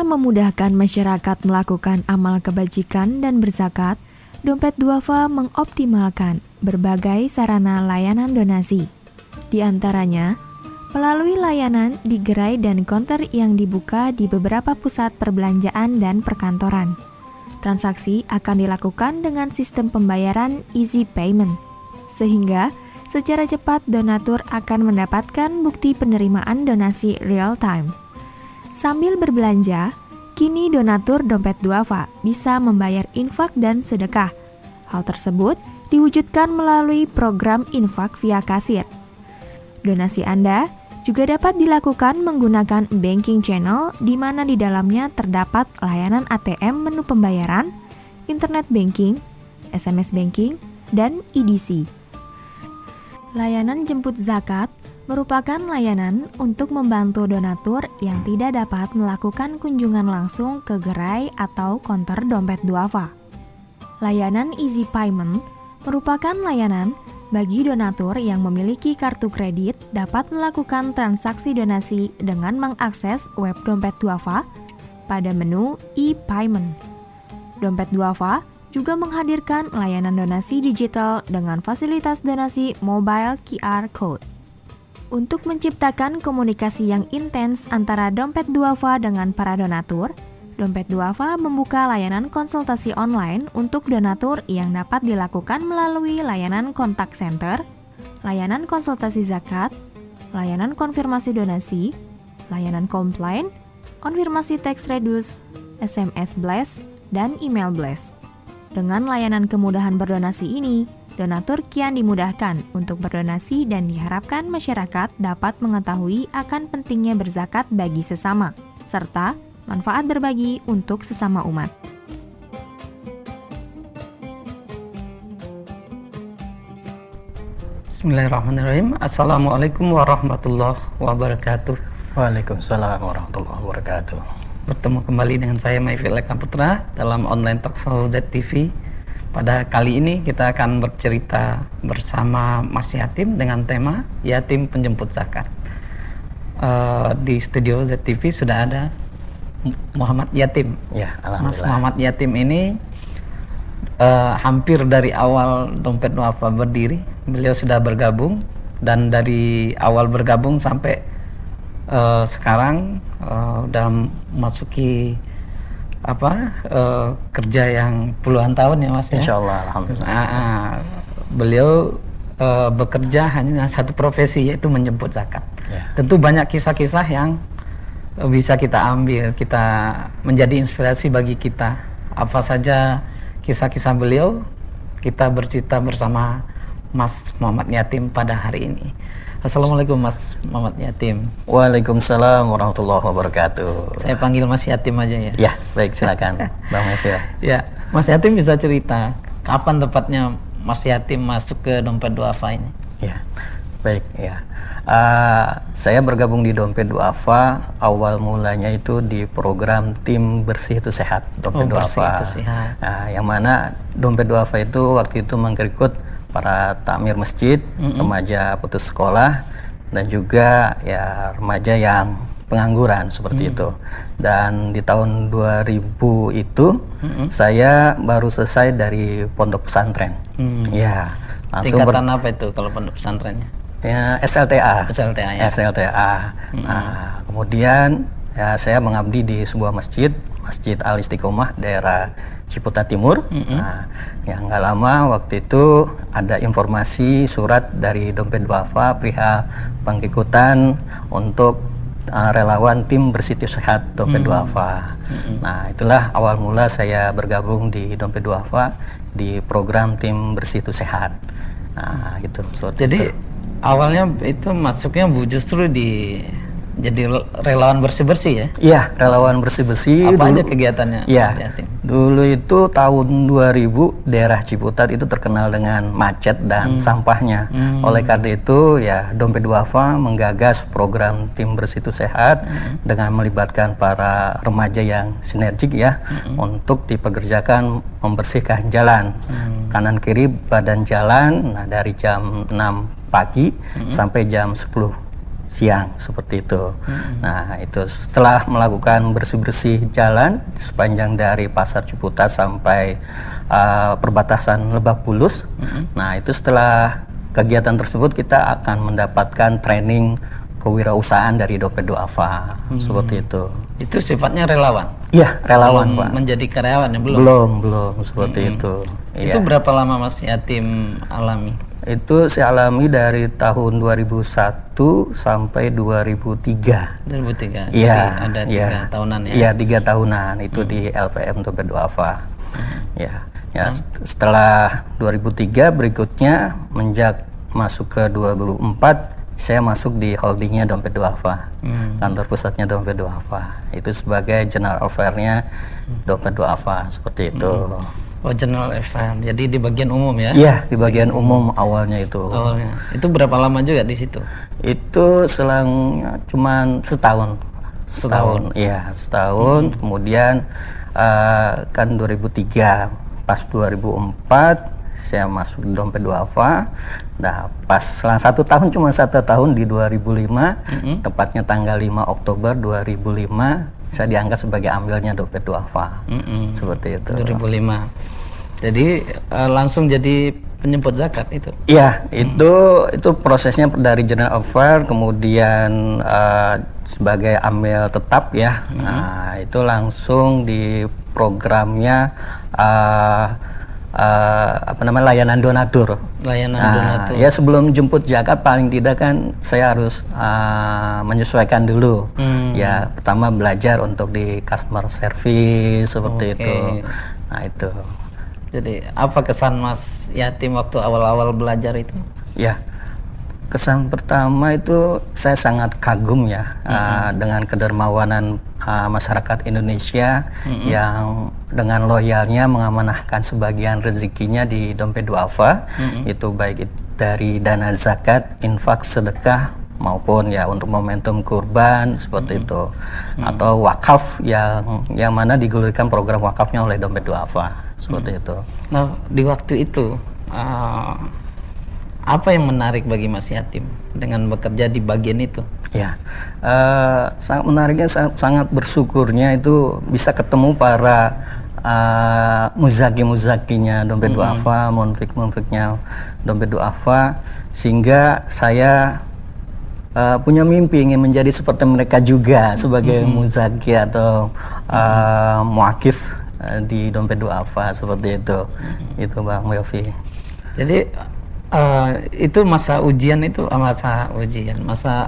memudahkan masyarakat melakukan amal kebajikan dan berzakat, Dompet Duafa mengoptimalkan berbagai sarana layanan donasi. Di antaranya, melalui layanan di gerai dan konter yang dibuka di beberapa pusat perbelanjaan dan perkantoran. Transaksi akan dilakukan dengan sistem pembayaran easy payment, sehingga secara cepat donatur akan mendapatkan bukti penerimaan donasi real time. Sambil berbelanja, kini donatur Dompet Duafa bisa membayar infak dan sedekah. Hal tersebut diwujudkan melalui program infak via kasir. Donasi Anda juga dapat dilakukan menggunakan banking channel di mana di dalamnya terdapat layanan ATM menu pembayaran, internet banking, SMS banking, dan EDC. Layanan jemput zakat merupakan layanan untuk membantu donatur yang tidak dapat melakukan kunjungan langsung ke gerai atau konter Dompet Duafa. Layanan Easy Payment merupakan layanan bagi donatur yang memiliki kartu kredit dapat melakukan transaksi donasi dengan mengakses web Dompet Duafa pada menu e-payment. Dompet Duafa juga menghadirkan layanan donasi digital dengan fasilitas donasi mobile QR Code. Untuk menciptakan komunikasi yang intens antara Dompet Duafa dengan para donatur, Dompet Duafa membuka layanan konsultasi online untuk donatur yang dapat dilakukan melalui layanan kontak center, layanan konsultasi zakat, layanan konfirmasi donasi, layanan komplain, konfirmasi tax reduce, SMS blast, dan email blast. Dengan layanan kemudahan berdonasi ini, donatur kian dimudahkan untuk berdonasi dan diharapkan masyarakat dapat mengetahui akan pentingnya berzakat bagi sesama, serta manfaat berbagi untuk sesama umat. Bismillahirrahmanirrahim. Assalamualaikum warahmatullahi wabarakatuh. Waalaikumsalam warahmatullahi wabarakatuh. Bertemu kembali dengan saya Maifil Eka Putra dalam online talkshow ZTV. Pada kali ini kita akan bercerita bersama Mas Yatim dengan tema Yatim Penjemput Zakat. Di studio ZTV sudah ada Muhammad Yatim. Ya, alhamdulillah. Mas Muhammad Yatim ini hampir dari awal Dompet Duafa berdiri, beliau sudah bergabung, dan dari awal bergabung sampai sekarang udah masuki kerja yang puluhan tahun ya Mas ya. Insyaallah, alhamdulillah. Beliau bekerja hanya satu profesi, yaitu menjemput zakat. Ya. Tentu banyak kisah-kisah yang bisa kita ambil, kita menjadi inspirasi bagi kita. Apa saja kisah-kisah beliau, kita bercerita bersama Mas Muhammad Yatim pada hari ini. Assalamualaikum Mas Muhammad Yatim. Waalaikumsalam warahmatullahi wabarakatuh. Saya panggil Mas Yatim aja ya. Ya, baik, silakan Bang Maifil. Ya, Mas Yatim bisa cerita kapan tepatnya Mas Yatim masuk ke Dompet Duafa ini? Ya, baik ya. Saya bergabung di Dompet Duafa awal mulanya itu di program Tim Bersih Itu Sehat Dompet Duafa. Yang mana Dompet Duafa itu waktu itu mengrekrut para takmir masjid, remaja putus sekolah, dan juga ya remaja yang pengangguran seperti itu. Dan di tahun 2000 itu saya baru selesai dari pondok pesantren. Ya, langsung tingkatan apa itu kalau pondok pesantrennya? Ya, SLTA. SLTA ya. SLTA. Nah, kemudian ya saya mengabdi di sebuah masjid, Masjid Al Istiqomah daerah Ciputat Timur. Nah, yang nggak lama waktu itu ada informasi surat dari Dompet Duafa perihal pengikutan untuk relawan Tim Bersih Itu Sehat Dompet Duafa. Nah, itulah awal mula saya bergabung di Dompet Duafa di program Tim Bersih Itu Sehat. Nah, gitu. Jadi awalnya itu masuknya justru jadi relawan bersih-bersih ya? Iya, relawan bersih-bersih. Apa dulu, aja kegiatannya? Iya, Mas Yatim? dulu itu tahun 2000 daerah Ciputat itu terkenal dengan macet dan sampahnya. Oleh karena itu ya Dompet Duafa menggagas program Tim Bersih Itu Sehat dengan melibatkan para remaja yang sinergik ya untuk dipekerjakan membersihkan jalan kanan kiri badan jalan. Nah, dari jam 6 pagi sampai jam 10 siang seperti itu. Nah, itu setelah melakukan bersih-bersih jalan sepanjang dari Pasar Ciputat sampai perbatasan Lebak Bulus. Nah, itu setelah kegiatan tersebut kita akan mendapatkan training kewirausahaan dari Dompet Duafa seperti itu. Itu sifatnya relawan? Iya, relawan, belum Pak. menjadi karyawan ya, belum? Belum seperti itu. Itu Iya. berapa lama Mas Yatim alami? Itu saya alami dari tahun 2001 sampai 2003. 2003. Iya, Jadi ada 3 tahunan ya. Iya, 3 tahunan itu di LPM Dompet Duafa. Ya, setelah 2003 berikutnya masuk ke 2004 saya masuk di holdingnya Dompet Duafa, kantor pusatnya Dompet Duafa. Itu sebagai general affair-nya Dompet Duafa seperti itu. Oh, general affair. Jadi di bagian umum ya? Iya, di bagian umum awalnya itu. Awalnya. Itu berapa lama juga di situ? Itu selangnya cuman setahun. Iya, setahun. Kemudian kan 2003, pas 2004 saya masuk di Dompet Duafa. Nah, pas selang 1 tahun, cuma 1 tahun di 2005, tepatnya tanggal 5 Oktober 2005, saya diangkat sebagai ambilnya Dompet Duafa. Seperti itu. 2005. Jadi langsung jadi penjemput zakat itu? Iya, itu prosesnya dari general affair, kemudian sebagai amil tetap ya. Nah, itu langsung di programnya layanan donatur. Donatur. Ya, sebelum jemput zakat paling tidak kan saya harus menyesuaikan dulu. Ya, pertama belajar untuk di customer service seperti itu. Nah, itu. Jadi apa kesan Mas Yatim waktu awal-awal belajar itu? Ya, kesan pertama itu saya sangat kagum ya dengan kedermawanan masyarakat Indonesia yang dengan loyalnya mengamanahkan sebagian rezekinya di Dompet Duafa, itu baik dari dana zakat, infak, sedekah maupun ya untuk momentum kurban seperti itu, atau wakaf yang mana digulirkan program wakafnya oleh Dompet Duafa seperti itu. Nah, di waktu itu apa yang menarik bagi Mas Yatim dengan bekerja di bagian itu? Ya, sangat menariknya, sangat bersyukurnya itu bisa ketemu para muzaki-muzakinya Dompet Duafa, munfik-munfiknya Dompet Duafa, sehingga saya punya mimpi ingin menjadi seperti mereka juga sebagai muzaki atau muakif di Dompet Duafa seperti itu. Itu Bang Melvi. Jadi itu masa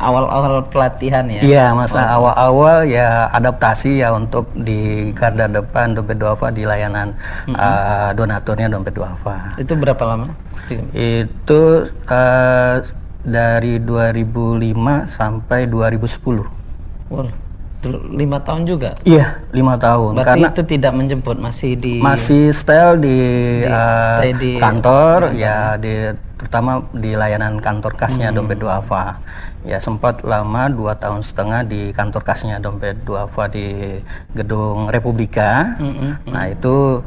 awal-awal pelatihan ya? Iya, masa awal-awal ya adaptasi ya untuk di garda depan Dompet Duafa di layanan donaturnya Dompet Duafa. Itu berapa lama? Itu dari 2005 sampai 2010. Wow, 5 tahun juga? Iya, 5 tahun. Berarti karena itu tidak menjemput, masih style stay di kantor, ya terutama di layanan kantor kasnya Dompet Duafa. Ya, sempat lama 2 tahun setengah di kantor kasnya Dompet Duafa di Gedung Republika. Nah, itu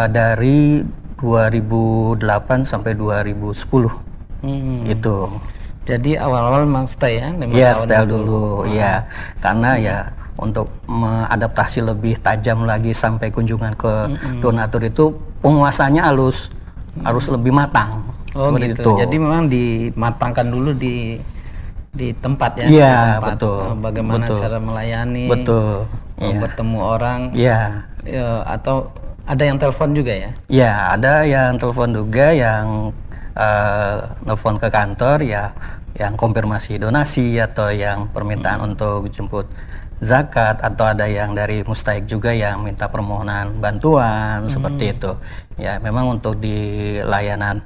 dari 2008 sampai 2010. Itu. Jadi awal-awal memang stay ya? Iya, style dulu. Iya, karena ya untuk mengadaptasi lebih tajam lagi sampai kunjungan ke donatur itu penguasanya harus lebih matang. Oh seperti gitu. itu. Jadi memang dimatangkan dulu di tempat ya. Iya, di tempat. betul. Bagaimana betul. cara melayani. Betul. Iya. Bertemu orang. Iya. Atau ada yang telepon juga ya? Iya, ada yang telepon juga, yang telepon ke kantor ya, yang konfirmasi donasi atau yang permintaan untuk jemput zakat, atau ada yang dari mustahik juga yang minta permohonan bantuan seperti itu. Ya, memang untuk di layanan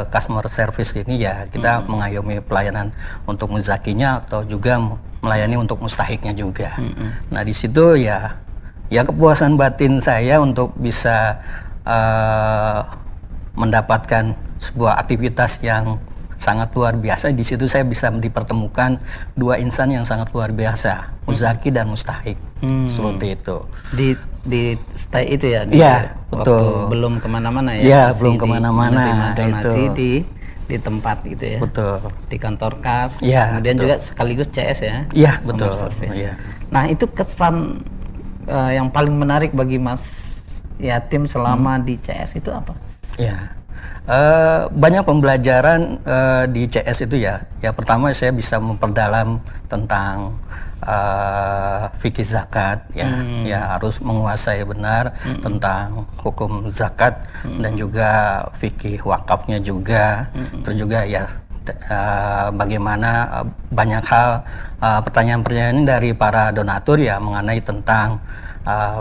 customer service ini ya kita mengayomi pelayanan untuk muzakinya atau juga melayani untuk mustahiknya juga. Nah, di situ ya kepuasan batin saya untuk bisa mendapatkan sebuah aktivitas yang sangat luar biasa. Di situ saya bisa dipertemukan 2 insan yang sangat luar biasa, muzaki dan mustahik. Seperti itu. Di stay itu ya? Iya, betul. Waktu belum kemana-mana ya? Iya, belum kemana-mana. Donasi itu. di di tempat gitu ya. Betul. Di kantor kas, Ya, kemudian betul. juga sekaligus CS ya. Iya, Customer betul. Service. Iya. Nah, itu kesan yang paling menarik bagi Mas Yatim selama di CS itu apa? Ya, banyak pembelajaran di CS itu ya. Ya pertama saya bisa memperdalam tentang fikih zakat ya, ya harus menguasai benar tentang hukum zakat dan juga fikih wakafnya juga. Terus juga ya bagaimana banyak hal pertanyaan-pertanyaan dari para donatur ya mengenai tentang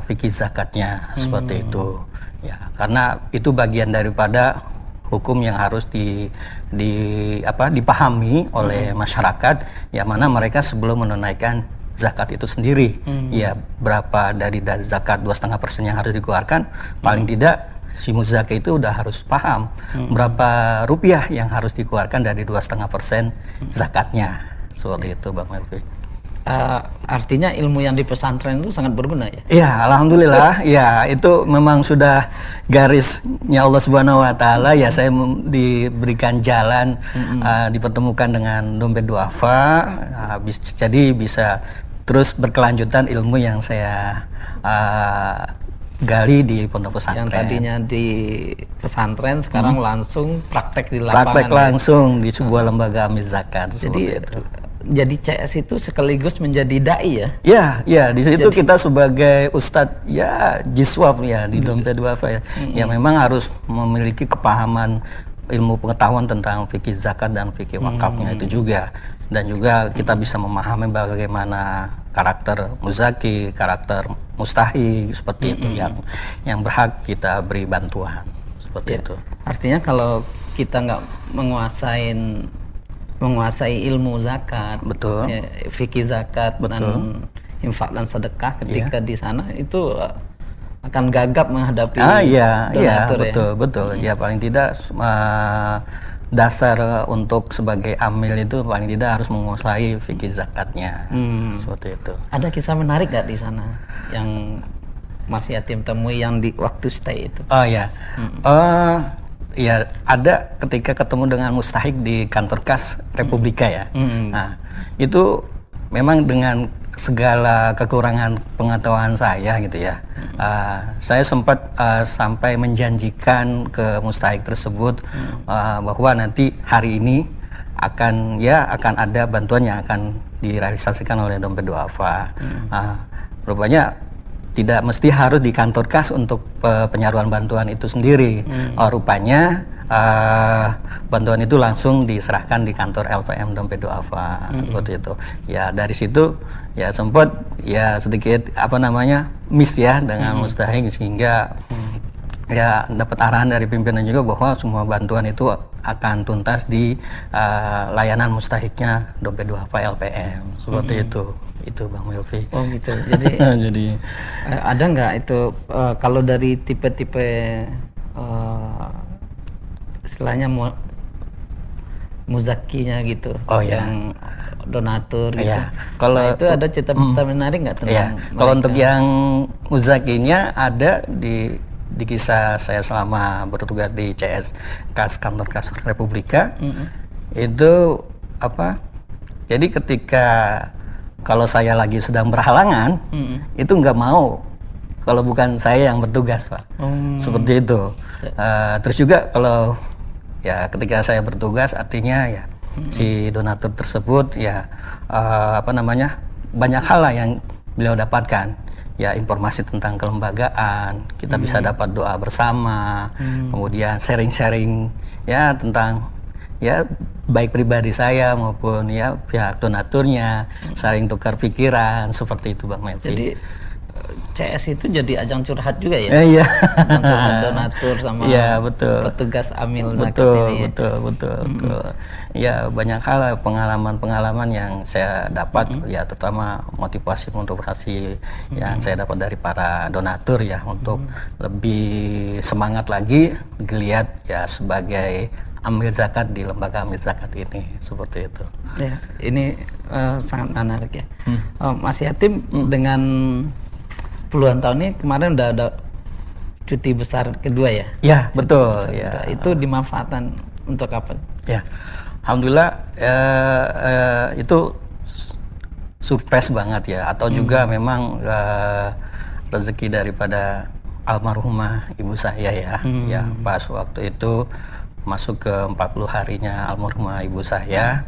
fikih zakatnya seperti itu. Ya, karena itu bagian daripada hukum yang harus dipahami oleh masyarakat, yang mana mereka sebelum menunaikan zakat itu sendiri, ya berapa dari zakat 2,5% yang harus dikeluarkan, paling tidak si muzaki itu udah harus paham berapa rupiah yang harus dikeluarkan dari 2,5% zakatnya, seperti itu Bang Melvi. Artinya ilmu yang di pesantren itu sangat berguna ya? Iya, alhamdulillah. Ya, itu memang sudah garisnya Allah Subhanahu wa taala ya, saya diberikan jalan dipertemukan dengan dompet duafa, jadi bisa terus berkelanjutan ilmu yang saya gali di pondok pesantren. Yang tadinya di pesantren sekarang langsung praktek di lapangan. Praktek langsung di sebuah lembaga amil zakat. Jadi CS itu sekaligus menjadi dai ya? Ya, ya di situ kita sebagai ustadz ya jiswaf ya di dompet duafa ya, ya memang harus memiliki kepahaman ilmu pengetahuan tentang fikih zakat dan fikih wakafnya itu juga, dan juga kita bisa memahami bagaimana karakter muzaki, karakter mustahi seperti itu yang berhak kita beri bantuan seperti itu. Artinya kalau kita nggak menguasai ilmu zakat, betul, ya, fikih zakat dan infak dan sedekah ketika di sana itu akan gagap menghadapi donatur betul. Ya paling tidak dasar untuk sebagai amil itu paling tidak harus menguasai fikih zakatnya, seperti itu. Ada kisah menarik nggak di sana yang Mas Yatim temui yang di waktu stay itu? Oh ya. Ya ada ketika ketemu dengan mustahik di kantor kas Republika ya. Nah itu memang dengan segala kekurangan pengetahuan saya gitu ya, saya sempat sampai menjanjikan ke mustahik tersebut bahwa nanti hari ini akan ada bantuan yang akan direalisasikan oleh dompet duafa. Rupanya tidak mesti harus di kantor kas untuk penyaluran bantuan itu sendiri. Rupanya bantuan itu langsung diserahkan di kantor LPM dompet duafa, seperti itu. Ya dari situ ya sempat ya sedikit miss ya dengan mustahik, sehingga ya dapat arahan dari pimpinan juga bahwa semua bantuan itu akan tuntas di layanan mustahiknya dompet duafa LPM, seperti itu Bang Melvi. Oh gitu. Jadi jadi ada nggak itu kalau dari tipe-tipe istilahnya muzakinya gitu, yang donatur gitu. Kalau itu ada cerita menarik nggak tentang? Kalau untuk yang muzakinya ada di kisah saya selama bertugas di CS Kas Kantor Kas Republika. Itu jadi ketika kalau saya lagi sedang berhalangan, itu nggak mau kalau bukan saya yang bertugas, Pak. Seperti itu. Terus juga kalau ya ketika saya bertugas, artinya ya si donatur tersebut ya banyak hal lah yang beliau dapatkan. Ya informasi tentang kelembagaan, kita bisa dapat doa bersama, kemudian sharing-sharing ya tentang ya baik pribadi saya maupun ya pihak donaturnya, saling tukar pikiran, seperti itu Bang Melvi. Jadi CS itu jadi ajang curhat juga ya? Iya. Curhat donatur sama petugas amil zakat ini. Betul. Ya banyak hal pengalaman yang saya dapat ya, terutama motivasi yang saya dapat dari para donatur ya untuk lebih semangat lagi geliat ya sebagai amil zakat di lembaga amil zakat ini, seperti itu. Ya, ini sangat menarik ya. Mas Yatim dengan puluhan tahun ini kemarin udah ada cuti besar kedua ya? Ya betul. Ya. Itu dimanfaatkan untuk apa? Ya, alhamdulillah itu surprise banget ya, atau juga memang rezeki daripada almarhumah ibu saya ya. Ya, pas waktu itu masuk ke 40 harinya almarhumah ibu saya,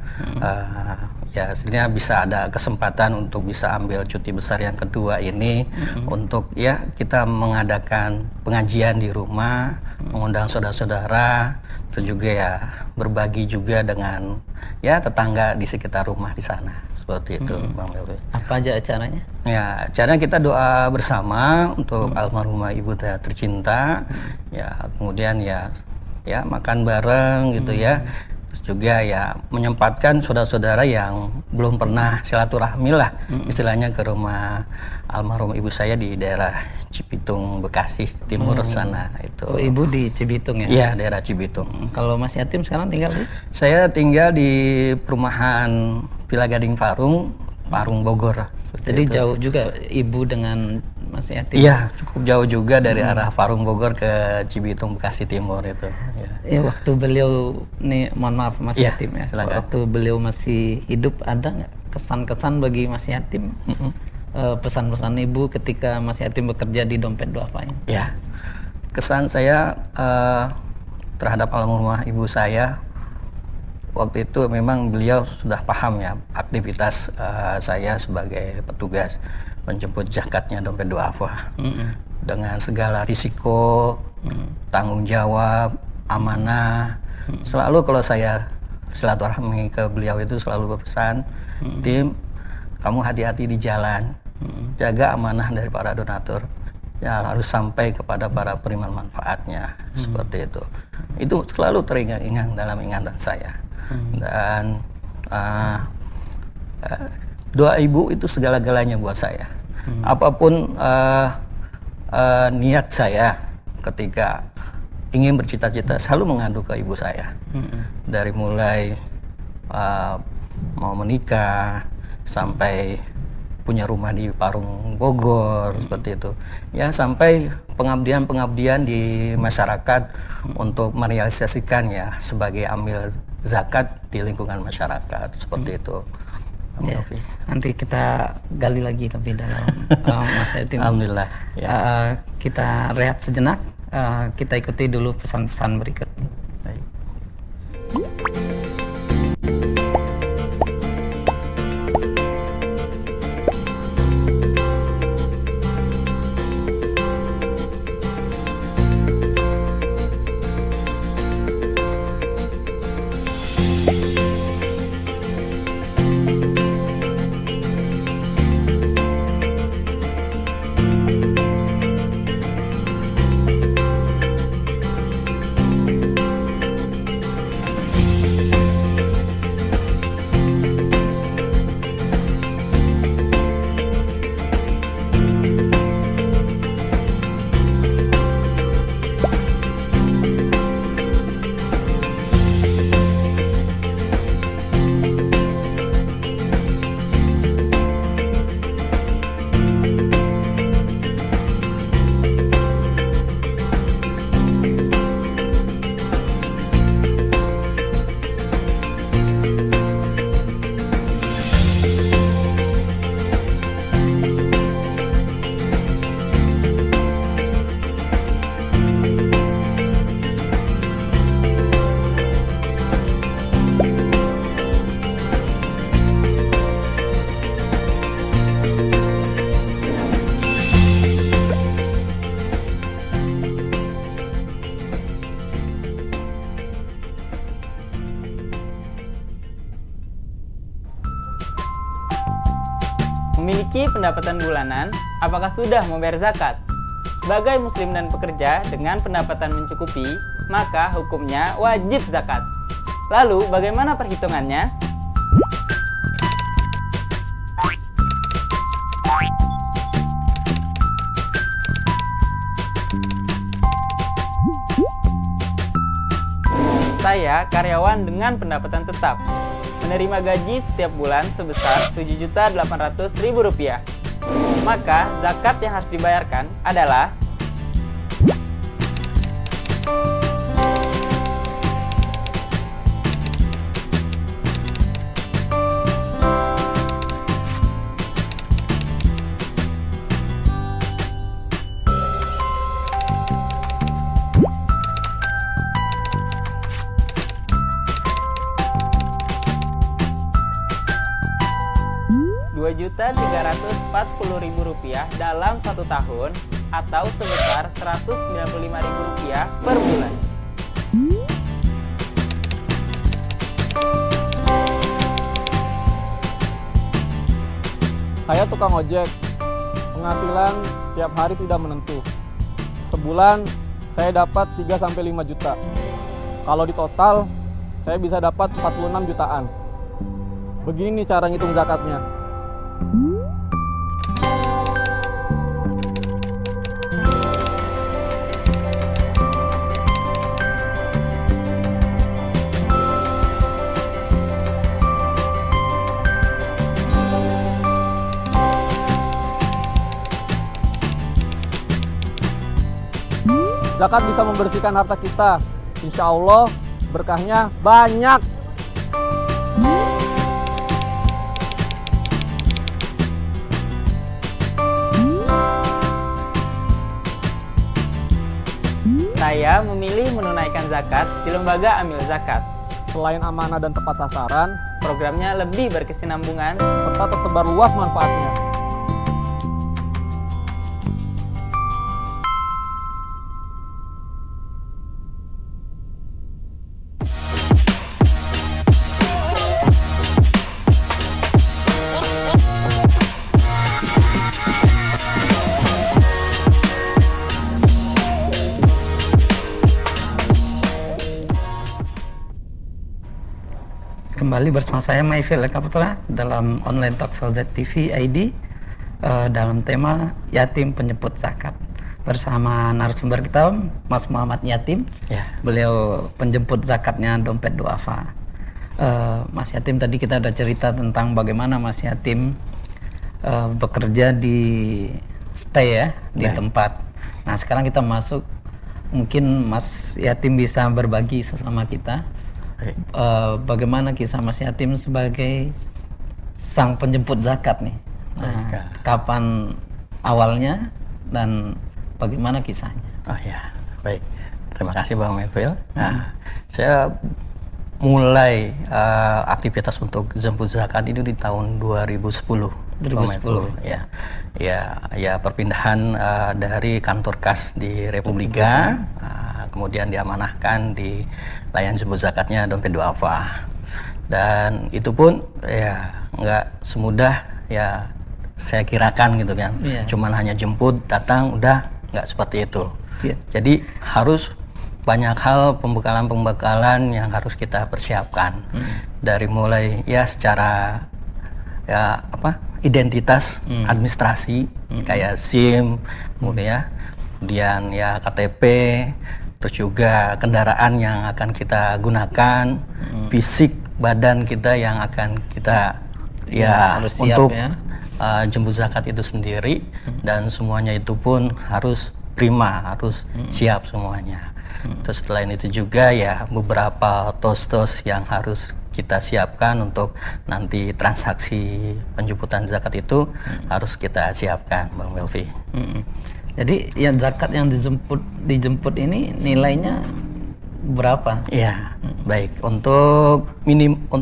ya sebenarnya bisa ada kesempatan untuk bisa ambil cuti besar yang kedua ini untuk ya kita mengadakan pengajian di rumah, mengundang saudara-saudara, itu juga ya berbagi juga dengan ya tetangga di sekitar rumah di sana, seperti itu Bang Melvi. Apa aja acaranya? Ya, acaranya kita doa bersama untuk almarhumah ibu tercinta, ya kemudian ya makan bareng gitu ya. Terus juga ya menyempatkan saudara-saudara yang belum pernah silaturahmi lah istilahnya ke rumah almarhum ibu saya di daerah Cibitung, Bekasi Timur sana itu. Oh, ibu di Cibitung ya? Iya, daerah Cibitung. Kalau Mas Yatim sekarang tinggal di? Saya tinggal di perumahan Villa Gading Parung Bogor. Jadi jauh juga ibu dengan Mas Yatim? Iya, cukup jauh juga dari arah Parung Bogor ke Cibitung, Bekasi Timur itu. Ya, waktu beliau, nih mohon maaf Mas Yatim ya, silakan. waktu beliau masih hidup ada nggak kesan-kesan bagi Mas Yatim? Pesan-pesan ibu ketika Mas Yatim bekerja di Dompet Duafa ini? Ya, kesan saya terhadap almarhumah ibu saya, waktu itu memang beliau sudah paham ya aktivitas saya sebagai petugas menjemput zakatnya Dompet Duafa dengan segala risiko, tanggung jawab, amanah. Selalu kalau saya silaturahmi ke beliau itu selalu berpesan, tim, kamu hati-hati di jalan, jaga amanah dari para donatur, ya harus sampai kepada para penerima manfaatnya, seperti itu. Itu selalu teringat-ingat dalam ingatan saya. Dan doa ibu itu segala-galanya buat saya. Apapun niat saya ketika ingin bercita-cita, selalu mengadu ke ibu saya. Dari mulai mau menikah sampai punya rumah di Parung Bogor, seperti itu ya, sampai pengabdian di masyarakat untuk merealisasikan ya sebagai amil zakat di lingkungan masyarakat, seperti itu. Ya, nanti kita gali lagi lebih dalam Mas Yatim. Alhamdulillah ya. Kita rehat sejenak, kita ikuti dulu pesan-pesan berikut. Baik. Memiliki pendapatan bulanan, apakah sudah membayar zakat? Sebagai muslim dan pekerja dengan pendapatan mencukupi, maka hukumnya wajib zakat. Lalu, bagaimana perhitungannya? Saya karyawan dengan pendapatan tetap, menerima gaji setiap bulan sebesar Rp7.800.000. Maka zakat yang harus dibayarkan adalah Rp2.340.000 dalam 1 tahun atau sebesar Rp195.000 per bulan. Saya tukang ojek, penghasilan tiap hari tidak menentu. Sebulan saya dapat 3-5 juta. Kalau di total, saya bisa dapat 46 jutaan. Begini nih cara ngitung zakatnya. Zakat bisa membersihkan harta kita. Insya Allah berkahnya banyak. Saya memilih menunaikan zakat di lembaga Amil Zakat. Selain amanah dan tepat sasaran, Programnya lebih berkesinambungan serta tersebar luas manfaatnya. Kembali bersama saya Maifil Eka Putra dalam online talkshow ZTV ID dalam tema Yatim Penjemput Zakat bersama narasumber kita Mas Muhammad Yatim. Ya. Beliau penjemput zakatnya dompet duafa. Mas Yatim, tadi kita udah cerita tentang bagaimana Mas Yatim bekerja di stay ya di tempat. Nah sekarang kita masuk, mungkin Mas Yatim bisa berbagi sesama kita. Bagaimana kisah Mas Yatim sebagai sang penjemput zakat nih? Kapan awalnya dan bagaimana kisahnya? Oh ya, baik. Terima kasih Bang Melville. Nah, saya mulai aktivitas untuk jemput zakat itu di tahun 2010. 2010 ya. Ya perpindahan dari kantor kas di Republika, kemudian diamanahkan di layanan jemput zakatnya dompet duafa. Dan itu pun ya nggak semudah ya saya kirakan gitu kan. Cuman hanya jemput, datang, udah, nggak seperti itu. Jadi harus banyak hal pembekalan yang harus kita persiapkan. Dari mulai ya secara ya identitas administrasi kayak SIM, kemudian ya KTP, terus juga kendaraan yang akan kita gunakan, fisik badan kita yang akan kita harus siap, untuk ya. Jemput zakat itu sendiri, dan semuanya itu pun harus prima, harus siap semuanya. Terus selain itu juga ya beberapa tos-tos yang harus kita siapkan untuk nanti transaksi penjemputan zakat itu harus kita siapkan, Bang Melvi. Jadi yang zakat yang dijemput ini nilainya berapa? Iya, baik. Untuk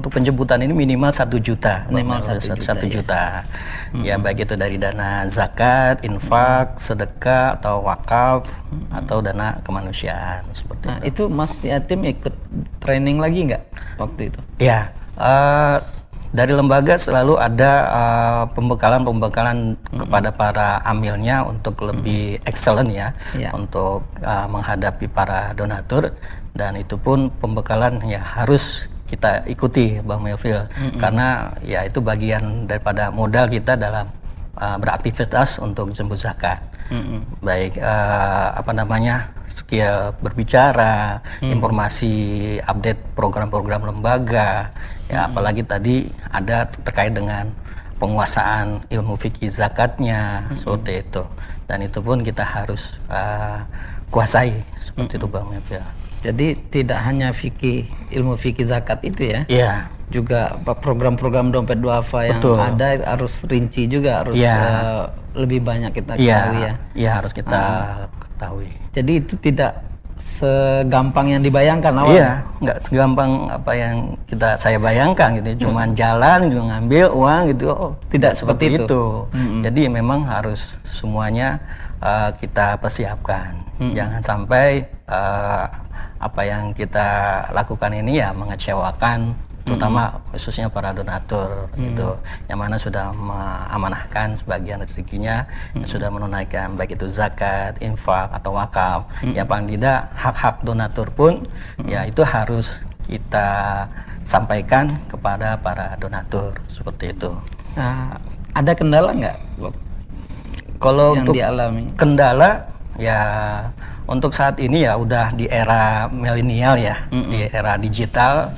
penjemputan ini minimal 1 juta. Minimal 1 juta. Ya, baik itu dari dana zakat, infak, sedekah atau wakaf atau dana kemanusiaan seperti Nah, itu. itu Mas Yatim ikut training lagi nggak waktu itu? Ya, dari lembaga selalu ada pembekalan kepada para amilnya untuk lebih excellent ya, untuk menghadapi para donatur, dan itu pun pembekalan ya harus kita ikuti, Bang Melville, karena ya itu bagian daripada modal kita dalam beraktivitas untuk jemput zakat. Baik skill berbicara, informasi update program-program lembaga, ya apalagi tadi ada terkait dengan penguasaan ilmu fikih zakatnya, seperti itu. Dan itu pun kita harus kuasai seperti itu, Bang Melville. Jadi tidak hanya ilmu fikih zakat itu ya? Iya. Juga program-program dompet duafa yang ada harus rinci juga, harus lebih banyak kita ketahui ya? Iya, harus kita ketahui. Jadi itu tidak segampang yang dibayangkan awalnya. Iya, nggak segampang apa yang saya bayangkan gitu. Cuman jalan, cuma ngambil uang gitu. Oh, tidak seperti itu. Jadi memang harus semuanya kita persiapkan. Jangan sampai apa yang kita lakukan ini ya mengecewakan, terutama khususnya para donatur gitu, yang mana sudah mengamanahkan sebagian rezekinya, yang sudah menunaikan baik itu zakat, infak atau wakaf. Ya paling tidak hak-hak donatur pun ya itu harus kita sampaikan kepada para donatur seperti itu. Nah, ada kendala nggak, Bob? Kalau yang untuk dialami? Kendala ya untuk saat ini ya udah di era milenial ya, di era digital.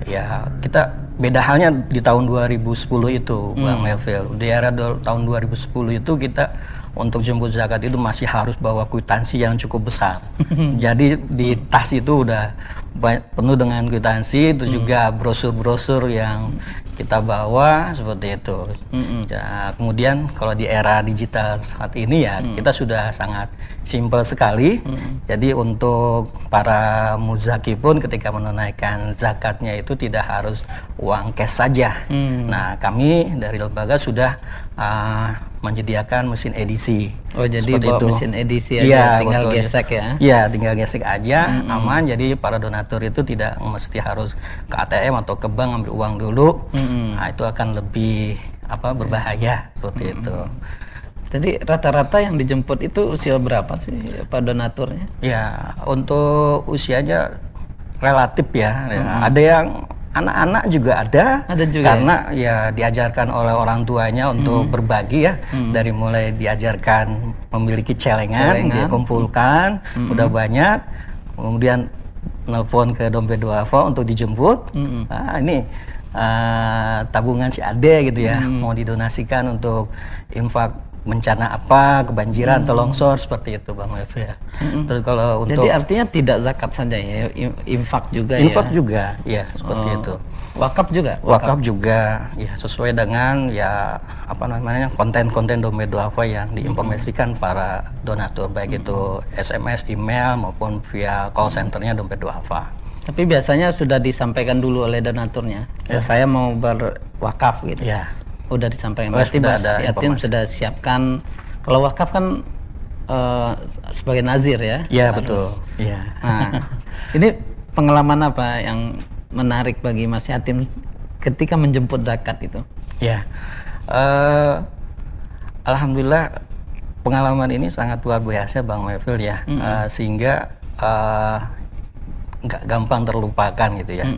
Ya, kita beda halnya di tahun 2010 itu, Bang Melville. Di era tahun 2010 itu kita untuk jemput zakat itu masih harus bawa kwitansi yang cukup besar. Jadi di tas itu udah penuh dengan kwitansi, itu juga brosur-brosur yang kita bawa seperti itu. Ya, kemudian kalau di era digital saat ini ya kita sudah sangat simpel sekali. Jadi untuk para muzaki pun ketika menunaikan zakatnya itu tidak harus uang cash saja. Nah, kami dari lembaga sudah menyediakan mesin edisi. Oh, jadi seperti bawa itu. mesin edisi aja, Iya, tinggal betul. gesek ya? Iya, tinggal gesek aja, aman. Jadi para donatur itu tidak mesti harus ke ATM atau ke bank ambil uang dulu. Nah, itu akan lebih berbahaya seperti itu. Jadi rata-rata yang dijemput itu usia berapa sih Pak donaturnya? Ya, untuk usianya relatif ya. Ada yang anak-anak juga ada. Ada juga, karena ya diajarkan oleh orang tuanya untuk berbagi ya. Dari mulai diajarkan memiliki celengan. Dia kumpulkan, udah banyak. Kemudian nelpon ke dompet duafa untuk dijemput. Nah, ini tabungan si Ade gitu ya, mau didonasikan untuk infak bencana apa, kebanjiran atau longsor seperti itu, Bang Melville. Terus kalau untuk Jadi artinya tidak zakat saja ya, infak juga infak ya? juga, ya seperti itu. Wakaf juga? Wakaf juga, ya sesuai dengan ya konten-konten dompet duafa yang diinformasikan para donatur, baik itu SMS, email maupun via call centernya dompet duafa. Tapi biasanya sudah disampaikan dulu oleh donaturnya. Saya mau berwakaf gitu. Ya. Udah disampaikan. Oh, Berarti sudah Mas ada Yatim informasi. sudah siapkan. Kalau wakaf kan sebagai nazir ya? Iya, Harus. betul. Iya. Nah, ini pengalaman apa yang menarik bagi Mas Yatim ketika menjemput zakat itu? Ya, alhamdulillah pengalaman ini sangat luar biasa, Bang Melville ya, sehingga nggak gampang terlupakan gitu ya.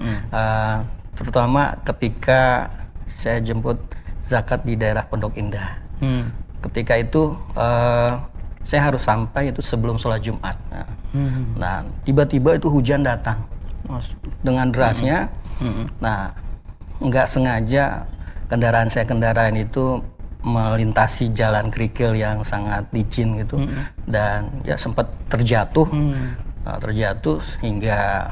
Terutama ketika saya jemput zakat di daerah Pondok Indah. Ketika itu saya harus sampai itu sebelum sholat Jumat. Nah, tiba-tiba itu hujan datang dengan derasnya. Nah, nggak sengaja kendaraan itu melintasi jalan kerikil yang sangat licin gitu, dan ya sempat terjatuh. Terjatuh hingga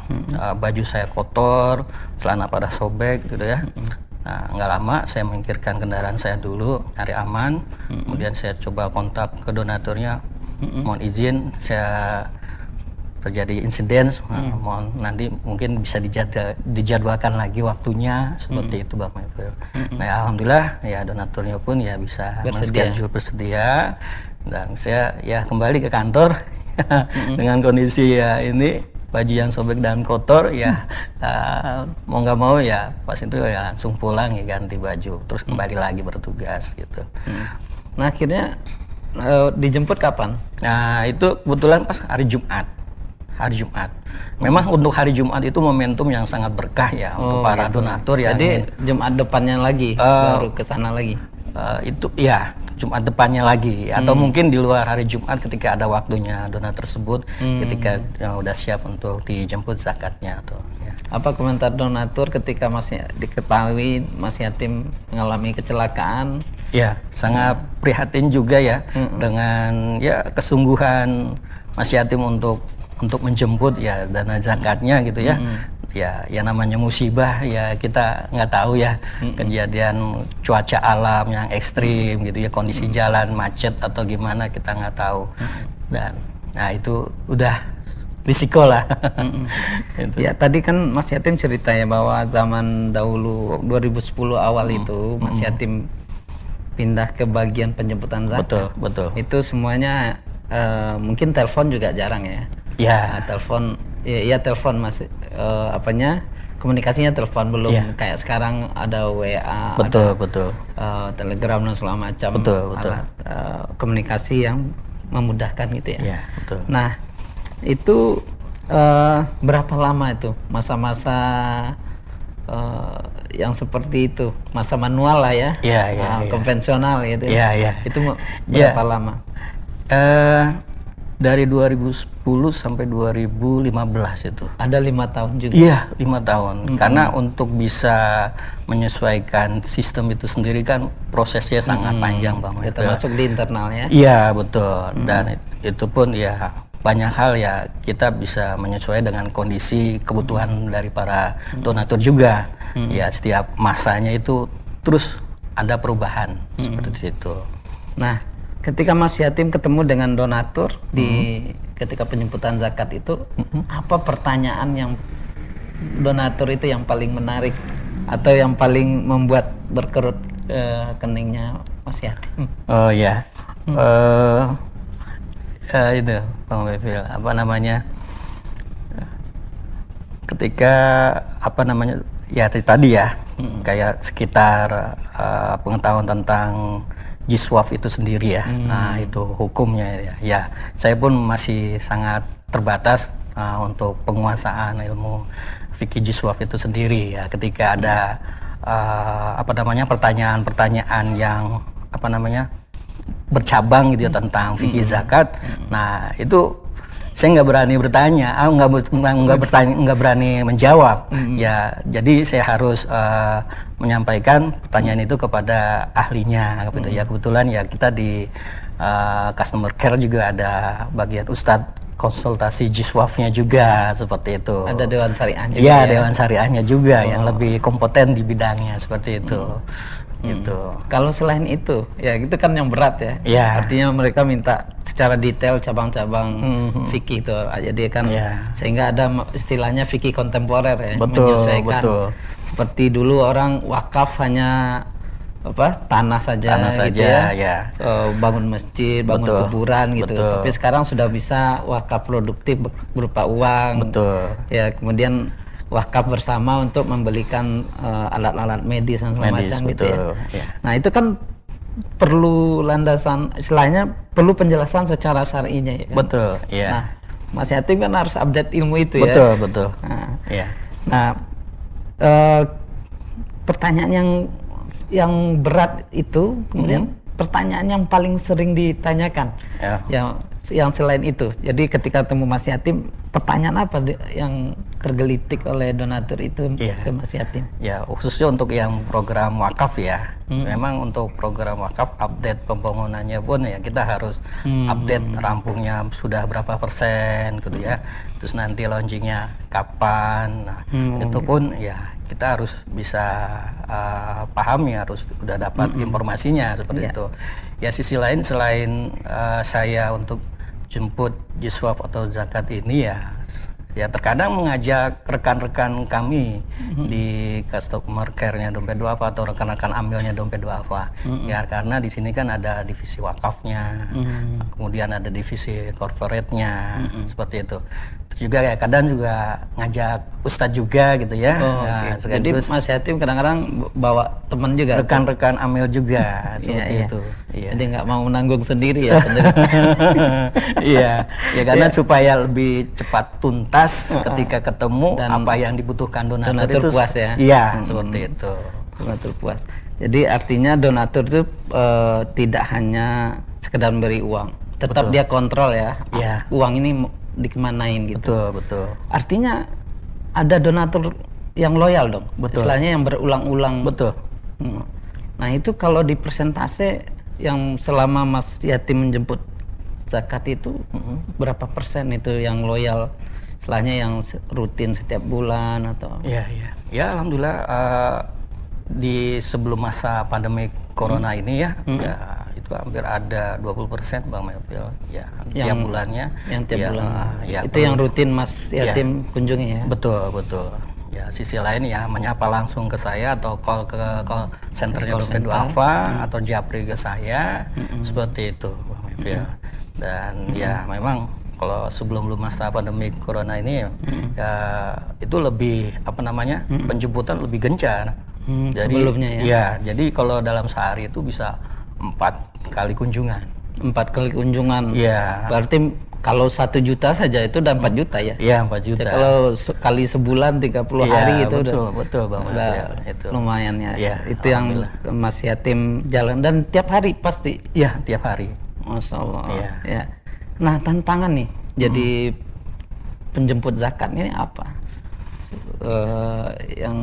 baju saya kotor, celana pada sobek gitu ya. Nah, nggak lama saya menyingkirkan kendaraan saya dulu, nyari aman. Kemudian saya coba kontak ke donaturnya, mohon izin saya terjadi insiden, mohon nanti mungkin bisa dijadwalkan lagi waktunya seperti itu, Bang Melville. Nah, alhamdulillah ya donaturnya pun ya bisa men-schedule bersedia, dan saya ya kembali ke kantor dengan kondisi ya ini baju yang sobek dan kotor ya, mau nggak mau ya pas itu ya langsung pulang ya ganti baju terus kembali lagi bertugas gitu. Nah, akhirnya dijemput kapan? Nah, itu kebetulan pas hari Jumat. Memang untuk hari Jumat itu momentum yang sangat berkah ya untuk para donatur yang Jadi ingin Jumat depannya lagi baru ke sana lagi. itu ya Jumat depannya lagi, atau mungkin di luar hari Jumat ketika ada waktunya donat tersebut, ketika udah siap untuk dijemput zakatnya tuh ya. Apa komentar donatur ketika masih diketahui Mas Yatim mengalami kecelakaan? Ya, sangat prihatin juga ya dengan ya kesungguhan Mas Yatim untuk menjemput ya dana zakatnya gitu ya. Ya namanya musibah ya kita nggak tahu ya, kejadian cuaca alam yang ekstrim gitu ya, kondisi jalan macet atau gimana kita nggak tahu. Dan nah itu udah risiko lah. Itu. Ya tadi kan Mas Yatim cerita ya bahwa zaman dahulu 2010 awal itu Mas Yatim pindah ke bagian penjemputan zakat. Betul. Itu semuanya mungkin telepon juga jarang ya. Ya. Nah, telepon ya telepon masih komunikasinya telepon, belum kayak sekarang ada WA, betul. Telegram dan segala macam alat komunikasi yang memudahkan gitu ya. Iya, betul. Nah, itu berapa lama itu masa-masa yang seperti itu, masa manual lah ya, konvensional gitu. Iya. Itu berapa lama? Dari 2010 sampai 2015 itu. Ada 5 tahun juga. Iya, 5 tahun. Karena untuk bisa menyesuaikan sistem itu sendiri kan prosesnya sangat panjang, Bang. Ya, termasuk di internalnya. Iya, betul. Dan itu pun ya banyak hal ya kita bisa menyesuaikan dengan kondisi kebutuhan dari para donatur juga. Ya, setiap masanya itu terus ada perubahan seperti itu. Nah, ketika Mas Yatim ketemu dengan donatur di ketika penjemputan zakat itu, apa pertanyaan yang donatur itu yang paling menarik atau yang paling membuat berkerut keningnya Mas Yatim? Oh ya, itu Bang Bevil, apa namanya? Ketika ya tadi ya, kayak sekitar pengetahuan tentang Jiswaf itu sendiri ya. Nah, itu hukumnya ya. Saya pun masih sangat terbatas untuk penguasaan ilmu fikih Jiswaf itu sendiri ya. Ketika ada pertanyaan-pertanyaan yang bercabang gitu ya tentang fikih zakat. Nah, itu saya nggak berani bertanya, nggak berani menjawab. Ya, jadi saya harus menyampaikan pertanyaan itu kepada ahlinya. Gitu. Ya, kebetulan ya kita di customer care juga ada bagian ustadz konsultasi Jiswafnya juga seperti itu. Ada Dewan Syariahnya juga. Iya, Dewan Syariahnya juga yang lebih kompeten di bidangnya seperti itu. Gitu. Kalau selain itu, ya itu kan yang berat ya. Artinya mereka minta secara detail cabang-cabang fikih itu. Jadi kan sehingga ada istilahnya fikih kontemporer ya, menyesuaikan. Seperti dulu orang wakaf hanya tanah saja gitu ya. Bangun masjid, bangun kuburan gitu. Tapi sekarang sudah bisa wakaf produktif berupa uang. Ya, kemudian wakaf bersama untuk membelikan alat-alat medis dan segala macam gitu ya. Nah, itu kan perlu landasan, istilahnya perlu penjelasan secara syar'inya ya kan? Betul, iya. Nah, Mas Yatim kan harus update ilmu itu ya. Betul. Nah, pertanyaan yang berat itu, kemudian pertanyaan yang paling sering ditanyakan yang selain itu. Jadi ketika temu Mas Yatim, pertanyaan apa yang tergelitik oleh donatur itu ke Mas Yatim? Ya, khususnya untuk yang program wakaf ya. Memang untuk program wakaf update pembangunannya pun ya kita harus update rampungnya sudah berapa persen gitu ya. Terus nanti launchingnya kapan. Nah, itu pun ya kita harus bisa pahami, harus udah dapat informasinya seperti itu. Ya, sisi lain selain saya untuk jemput Jiswaf atau zakat ini ya terkadang mengajak rekan-rekan kami di customer care-nya Dompet Duafa atau rekan-rekan ambilnya Dompet Duafa. Ya, karena di sini kan ada divisi wakafnya, kemudian ada divisi corporate-nya, seperti itu. Terus juga ya kadang juga ngajak ustadz juga gitu ya. Jadi Mas Yatim kadang-kadang bawa teman juga, rekan-rekan amil juga seperti itu. Jadi nggak mau menanggung sendiri ya. Iya, ya karena supaya lebih cepat tuntas ketika ketemu dan apa yang dibutuhkan donatur itu puas ya. Iya, seperti itu. Donatur puas. Jadi artinya donatur itu tidak hanya sekedar memberi uang, tetap dia kontrol ya. Uang ini dikemanain gitu. Betul. Artinya ada donatur yang loyal dong. Istilahnya yang berulang-ulang. Betul. Nah, itu kalau di persentase yang selama Mas Yatim menjemput zakat itu berapa persen itu yang loyal, istilahnya yang rutin setiap bulan atau? Ya, alhamdulillah di sebelum masa pandemi corona ini ya itu itu hampir ada 20% Bang Melville ya, tiap bulannya. Yang tiap ya, bulan. Ya, itu yang rutin Mas Yatim kunjungi ya. Betul, betul. Ya, sisi lain ya menyapa langsung ke saya atau call ke call centernya Dompet Duafa atau japri ke saya, seperti itu Bang Melville. Dan ya memang kalau sebelum masa pandemi corona ini ya itu lebih apa namanya, penjemputan lebih gencar. Jadi sebelumnya ya, jadi kalau dalam sehari itu bisa 4 kali kunjungan. 4 kali kunjungan. Iya. Berarti kalau 1 juta saja itu udah 4 juta ya? Iya, 4 juta. Jadi kalau kali sebulan 30 hari gitu betul Bang. Itu lumayan ya. Iya, itu yang Mas Yatim jalan dan tiap hari pasti. Iya, tiap hari. Masya Allah. Iya. Ya. Nah, tantangan nih jadi penjemput zakat ini apa? Yang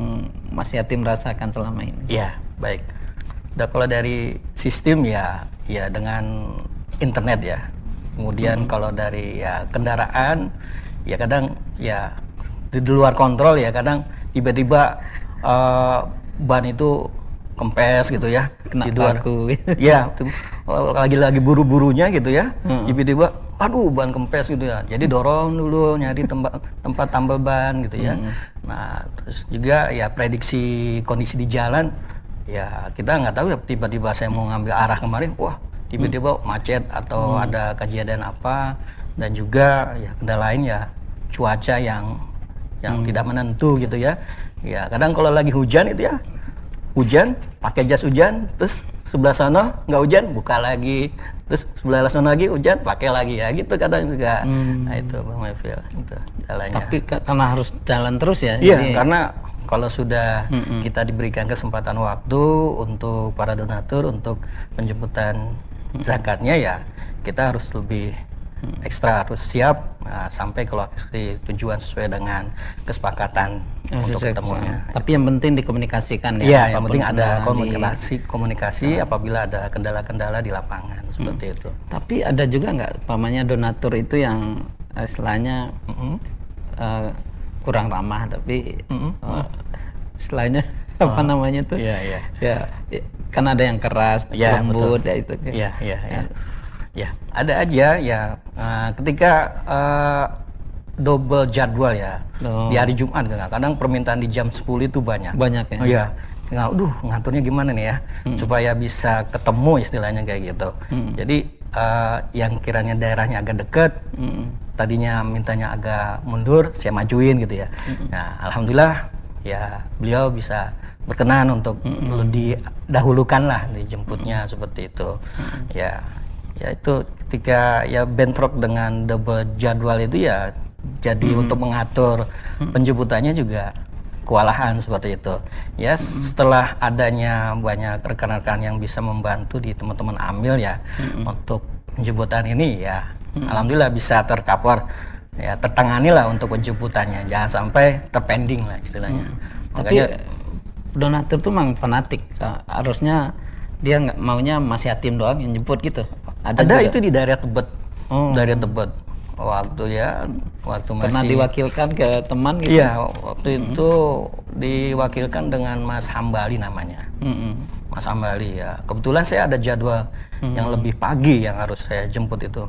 Mas Yatim rasakan selama ini? Iya, baik. Nah, kalau dari sistem ya dengan internet ya. Kemudian kalau dari ya kendaraan ya kadang ya di luar kontrol ya, kadang tiba-tiba ban itu kempes gitu ya, Kena di luar. paku. Ya, lagi buru-burunya gitu ya. Tiba-tiba aduh ban kempes gitu ya. Jadi dorong dulu nyari tempat tambal ban gitu ya. Nah, terus juga ya prediksi kondisi di jalan ya, kita nggak tahu ya, tiba-tiba saya mau ngambil arah kemarin, wah tiba-tiba macet atau ada kejadian apa. Dan juga ya kendala lain ya cuaca yang tidak menentu gitu ya. Ya kadang kalau lagi hujan itu ya, hujan pakai jas hujan, terus sebelah sana nggak hujan buka lagi, terus sebelah sana lagi hujan pakai lagi ya gitu kadang juga. Nah itu Bang Melville, itu kendalanya. Tapi karena harus jalan terus ya? Iya, karena kalau sudah kita diberikan kesempatan waktu untuk para donatur untuk penjemputan zakatnya ya, kita harus lebih ekstra, harus siap sampai ke lokasi tujuan sesuai dengan kesepakatan untuk ketemunya. Tapi yang penting dikomunikasikan ya. Iya, yang penting ada komunikasi apabila ada kendala-kendala di lapangan seperti itu. Tapi ada juga nggak pamannya donatur itu yang istilahnya kurang ramah, tapi istilahnya apa namanya tuh? Iya. Ya, kan ada yang keras, lembut ya itu. Ya, ada aja ya ketika double jadwal ya di hari Jumat kadang permintaan di jam 10 itu banyak ya. Oh iya, aduh ngaturnya gimana nih ya supaya bisa ketemu istilahnya kayak gitu. Jadi yang kiranya daerahnya agak deket, tadinya mintanya agak mundur, saya majuin gitu ya. Nah, alhamdulillah ya beliau bisa berkenan untuk didahulukan lah dijemputnya seperti itu. Ya itu ketika ya bentrok dengan double jadwal itu ya, jadi untuk mengatur penjemputannya juga kewalahan seperti itu. Ya setelah adanya banyak rekan-rekan yang bisa membantu di teman-teman Amil ya untuk penjemputan ini ya, alhamdulillah bisa tercover ya, tertangani lah untuk penjemputannya, jangan sampai terpending lah istilahnya. Tapi donatur tuh memang fanatik, harusnya dia nggak maunya Mas Yatim doang yang jemput gitu. Ada itu di daerah Tebet. Daerah Tebet. Waktu pernah masih diwakilkan ke teman gitu. Iya, waktu itu diwakilkan dengan Mas Hambali namanya. Mas Hambali ya. Kebetulan saya ada jadwal yang lebih pagi yang harus saya jemput itu.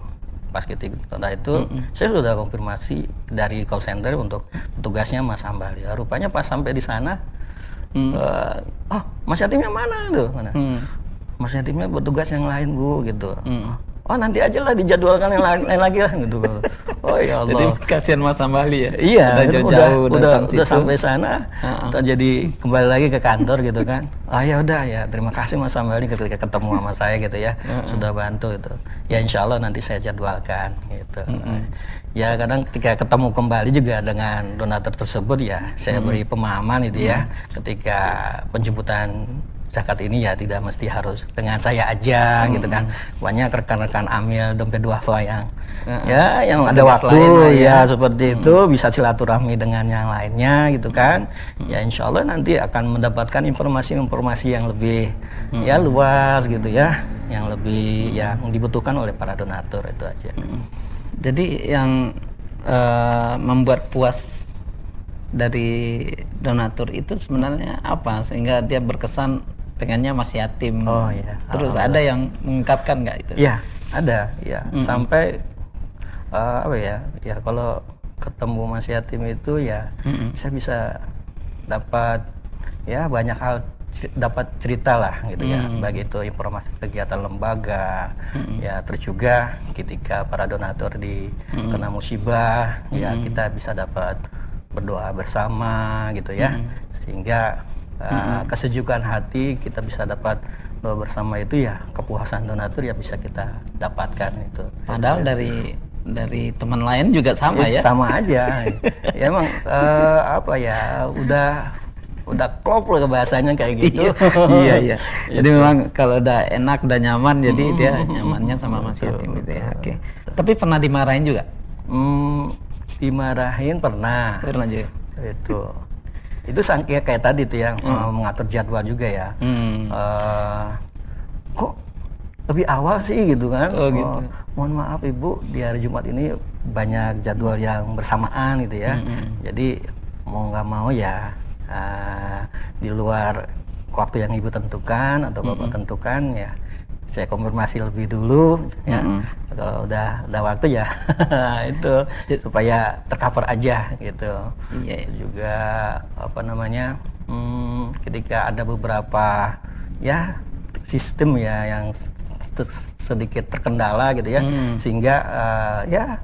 Pas ketika itu saya sudah konfirmasi dari call center untuk petugasnya Mas Hambali. Ya, rupanya pas sampai di sana Mas Yatimnya mana tuh? Mas Yatimnya bertugas yang lain Bu gitu. Oh nanti aja lah dijadwalkan yang lain lagi lah gitu. Oh ya Allah. Jadi kasihan Mas Hambali ya. Iya, udah udah sampai sana. Jadi kembali lagi ke kantor gitu kan. Ya udah ya, terima kasih Mas Hambali ketika ketemu sama saya gitu ya. Sudah bantu itu. Ya insya Allah nanti saya jadwalkan gitu. Ya kadang ketika ketemu kembali juga dengan donatur tersebut ya, saya beri pemahaman itu ya. Ketika penjemputan zakat ini ya tidak mesti harus dengan saya aja gitu kan. Banyak rekan-rekan Amil Dompet Duafa yang yang ada waktu ya seperti itu bisa silaturahmi dengan yang lainnya gitu kan. Ya insya Allah nanti akan mendapatkan informasi-informasi yang lebih ya luas gitu ya, yang lebih yang dibutuhkan oleh para donatur itu aja. Jadi yang membuat puas dari donatur itu sebenarnya apa sehingga dia berkesan pengennya masih yatim. Oh iya. Terus ada yang mengungkapkan nggak itu? Iya, ada ya. Sampai apa ya? Ya kalau ketemu masih yatim itu ya saya bisa dapat ya banyak hal, dapat cerita lah gitu ya, baik itu informasi kegiatan lembaga ya, terus juga ketika para donatur kena musibah ya kita bisa dapat berdoa bersama gitu ya, sehingga kesejukan hati kita bisa dapat doa bersama itu ya, kepuasan donatur ya bisa kita dapatkan itu. Padahal dari teman lain juga sama ya? Sama aja. Ya emang apa ya, udah klop lah bahasanya kayak gitu. Iya. Jadi memang kalau udah enak, udah nyaman, jadi dia nyamannya sama Mas Yatim gitu ya. Oke. Tapi pernah dimarahin juga? Dimarahin pernah. Pernah juga. Itu kayak tadi tuh ya, mengatur jadwal juga ya. Kok lebih awal sih gitu kan? Gitu. Mohon maaf Ibu, di hari Jumat ini banyak jadwal yang bersamaan gitu ya. Jadi mau nggak mau ya di luar waktu yang Ibu tentukan atau Bapak tentukan ya, saya konfirmasi lebih dulu ya. Kalau udah waktu ya itu supaya tercover aja gitu. Iya. Juga apa namanya, ketika ada beberapa ya sistem ya yang sedikit terkendala gitu ya, sehingga ya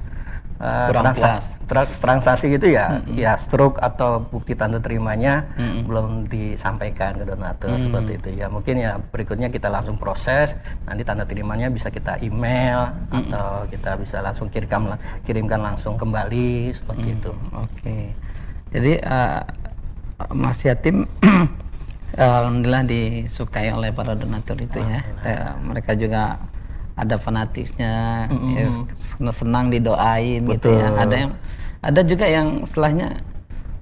transaksi gitu ya, ya stroke atau bukti tanda terimanya belum disampaikan ke donatur seperti itu ya. Mungkin ya berikutnya kita langsung proses, nanti tanda terimanya bisa kita email atau kita bisa langsung kirimkan langsung kembali seperti itu. Oke. Jadi Mas Yatim alhamdulillah disukai oleh para donatur itu ya. Mereka juga ada fanatiknya, ya, senang didoain. Betul. Gitu ya. Ada juga yang setelahnya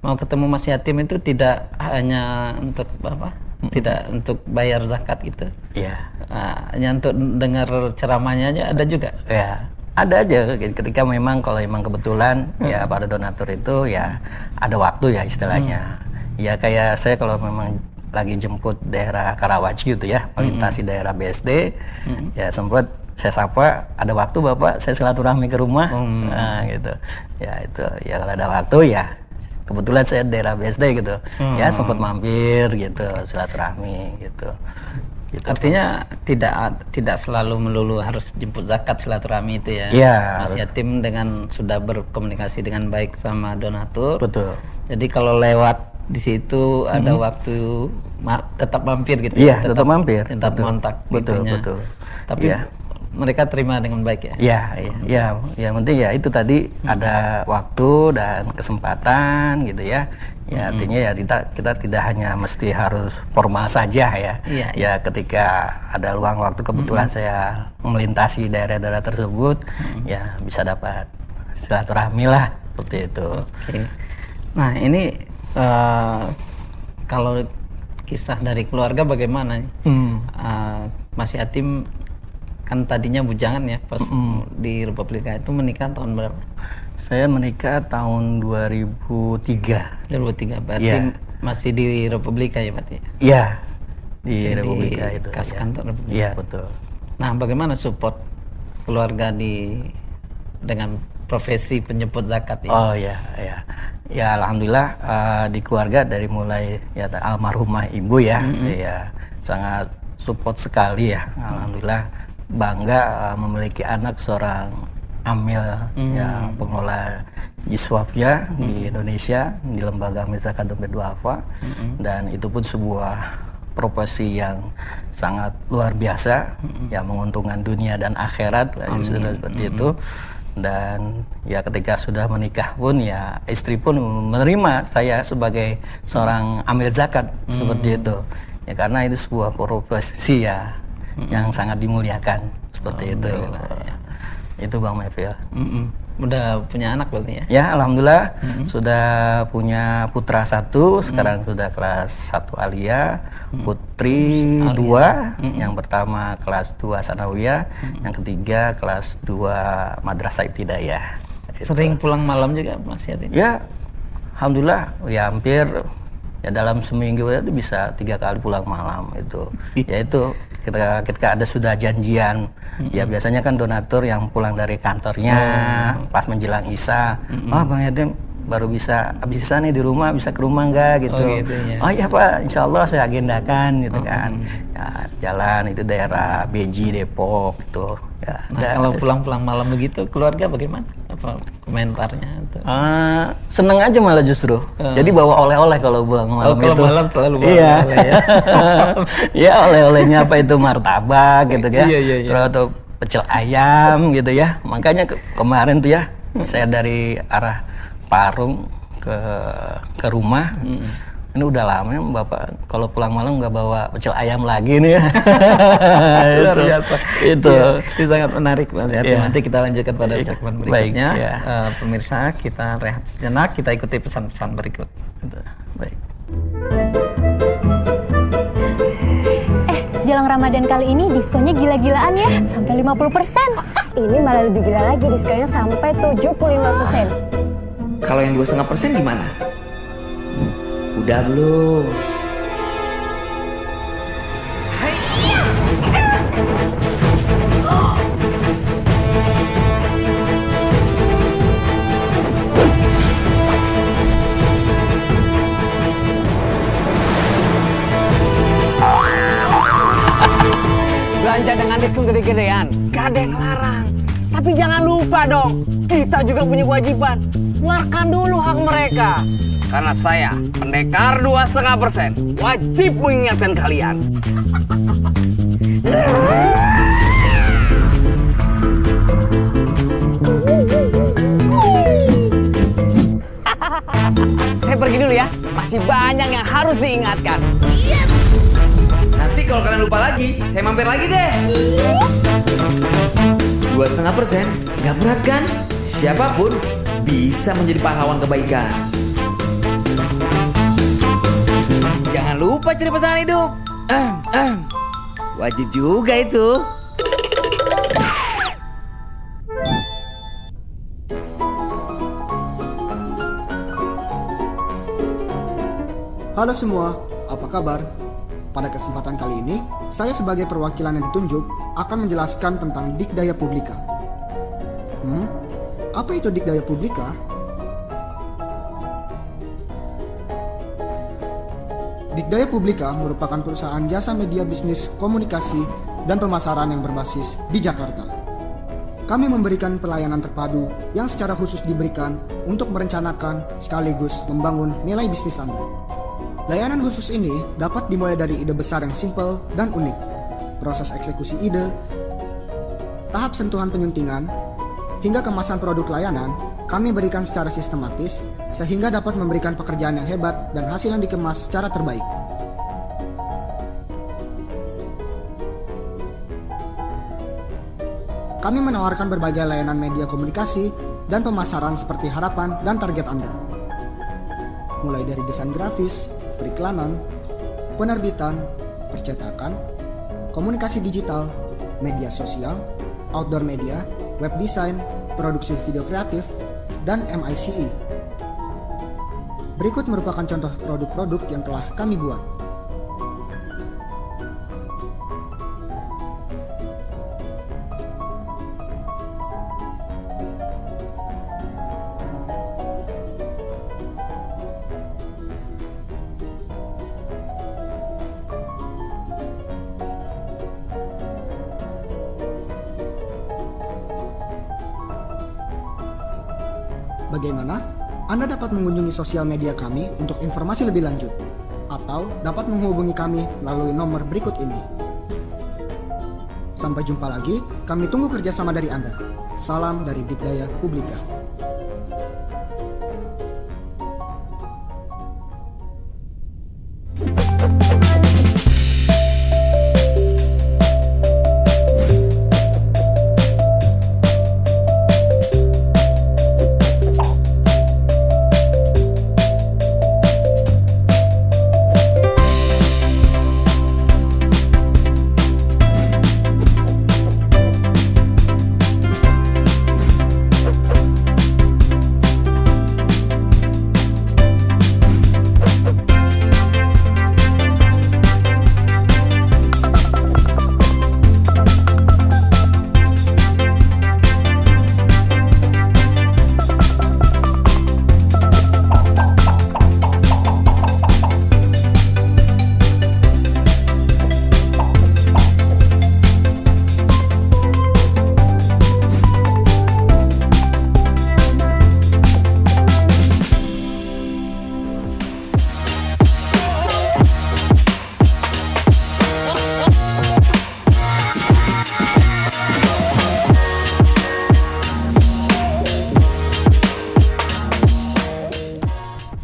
mau ketemu Mas Yatim itu tidak hanya untuk apa? Tidak untuk bayar zakat gitu. Iya. Hanya untuk dengar ceramahnya aja ada juga. Ya. Ada aja ketika memang kalau memang kebetulan ya para donatur itu ya ada waktu ya istilahnya. Ya kayak saya kalau memang lagi jemput daerah Karawaci gitu ya, melintasi daerah BSD, ya sempat saya sapa, ada waktu Bapak saya silaturahmi ke rumah, nah gitu. Ya itu ya kalau ada waktu ya, kebetulan saya daerah BSD gitu, ya sempat mampir gitu, silaturahmi gitu. Artinya tidak selalu melulu harus jemput zakat silaturahmi itu ya. Iya. Mas Yatim dengan sudah berkomunikasi dengan baik sama donatur. Betul. Jadi kalau lewat di situ ada waktu tetap mampir gitu. Iya, tetap mampir. Tetap kontak. Betul. Tapi mereka terima dengan baik ya. Iya. Yang penting ya itu tadi ada waktu dan kesempatan gitu ya. Ya artinya ya kita tidak hanya mesti harus formal saja ya. Ya ketika ada luang waktu kebetulan saya melintasi daerah-daerah tersebut, ya bisa dapat silaturahmi lah seperti itu. Oke. Nah ini kalau kisah dari keluarga bagaimana? Mas Yatim kan tadinya bujangan ya pas di Republika itu menikah tahun berapa? Saya menikah tahun 2003. 2003 berarti masih di Republika ya berarti? Iya, di Republika itu. Kas kantor Republika. Iya betul. Nah bagaimana support keluarga dengan profesi penjemput zakat ya? Oh iya. Ya alhamdulillah di keluarga dari mulai ya almarhumah ibu ya, ya sangat support sekali ya. Alhamdulillah bangga memiliki anak seorang amil ya, pengelola Jiswafia di Indonesia di lembaga Amil Zakat Dompet Duafa, dan itu pun sebuah profesi yang sangat luar biasa ya, menguntungkan dunia dan akhirat lah, seperti itu. Dan ya ketika sudah menikah pun ya istri pun menerima saya sebagai seorang amil zakat seperti itu ya, karena itu sebuah profesi ya yang sangat dimuliakan seperti itu. Itu Bang Mevil. Udah punya anak berarti ya? Ya alhamdulillah sudah punya putra 1, sekarang sudah kelas 1 Alia, putri 2, yang pertama kelas 2 Sanawiyah, yang ketiga kelas 2 Madrasah Ibtidaiyah. Sering pulang malam juga Mas Yatim? Ya alhamdulillah ya hampir ya dalam seminggu itu bisa 3 kali pulang malam itu. Yaitu ketika ada sudah janjian, ya biasanya kan donatur yang pulang dari kantornya pas menjelang Isya, Bang Yatim baru bisa habis Isya nih di rumah, bisa ke rumah enggak gitu. Oh iya Pak, insya Allah saya agendakan gitu kan. Ya, jalan itu daerah Beji, Depok gitu. Ya, kalau pulang-pulang malam begitu, keluarga bagaimana? Apa komentarnya? Seneng aja malah justru. Jadi bawa oleh-oleh kalau pulang malam itu. Kalau malam selalu bawa oleh ya. Ya oleh-olehnya apa itu martabak gitu ya. Iya. Terus atau pecel ayam gitu ya. Makanya kemarin tuh ya saya dari arah Parung ke rumah. Ini udah lama ya Bapak kalau pulang malam nggak bawa pecel ayam lagi nih ya. Luar biasa. Itu sangat menarik Mas Yatim. Nanti kita lanjutkan pada segmen berikutnya. Pemirsa, kita rehat sejenak, kita ikuti pesan-pesan berikut. Baik. Jelang Ramadan kali ini diskonnya gila-gilaan ya, sampai 50%. Ini malah lebih gila lagi, diskonnya sampai 75%. Kalau yang 2,5% gimana? Udah belum? Belanja dengan diskon gede-gedean, gak ada yang larang. Tapi jangan lupa dong, kita juga punya kewajiban. Keluarkan dulu hak mereka. Karena saya, pendekar 2,5%, wajib mengingatkan kalian. Saya pergi dulu ya, masih banyak yang harus diingatkan. Nanti kalau kalian lupa lagi, saya mampir lagi deh. 2,5%, gak berat kan? Siapapun bisa menjadi pahlawan kebaikan. Jangan lupa cari pasangan hidup. Wajib juga itu. Halo semua, apa kabar? Pada kesempatan kali ini, saya sebagai perwakilan yang ditunjuk akan menjelaskan tentang Dikdaya Publika. Apa itu Dikdaya Publika? Dikdaya Publika merupakan perusahaan jasa media bisnis komunikasi dan pemasaran yang berbasis di Jakarta. Kami memberikan pelayanan terpadu yang secara khusus diberikan untuk merencanakan sekaligus membangun nilai bisnis Anda. Layanan khusus ini dapat dimulai dari ide besar yang simpel dan unik, proses eksekusi ide, tahap sentuhan penyuntingan, hingga kemasan produk layanan, kami berikan secara sistematis sehingga dapat memberikan pekerjaan yang hebat dan hasil yang dikemas secara terbaik. Kami menawarkan berbagai layanan media komunikasi dan pemasaran seperti harapan dan target Anda. Mulai dari desain grafis, periklanan, penerbitan, percetakan, komunikasi digital, media sosial, outdoor media, web design, produksi video kreatif, dan MICE. Berikut merupakan contoh produk-produk yang telah kami buat. Bagaimana? Anda dapat mengunjungi sosial media kami untuk informasi lebih lanjut, atau dapat menghubungi kami melalui nomor berikut ini. Sampai jumpa lagi, kami tunggu kerjasama dari Anda. Salam dari Dikdaya Publika.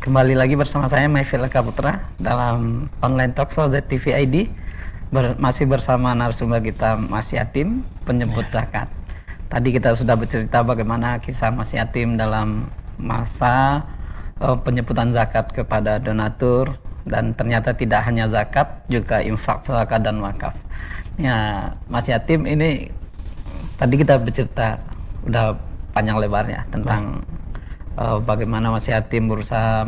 Kembali lagi bersama saya Mayfil Eka Putra dalam online talkshow ZTV ID. Masih bersama narasumber kita Mas Yatim, penjemput zakat. Tadi kita sudah bercerita bagaimana kisah Mas Yatim dalam masa penjemputan zakat kepada donatur, dan ternyata tidak hanya zakat, juga infak, sedekah dan wakaf. Ya, Mas Yatim ini tadi kita bercerita udah panjang lebar ya tentang bagaimana Mas Yatim berusaha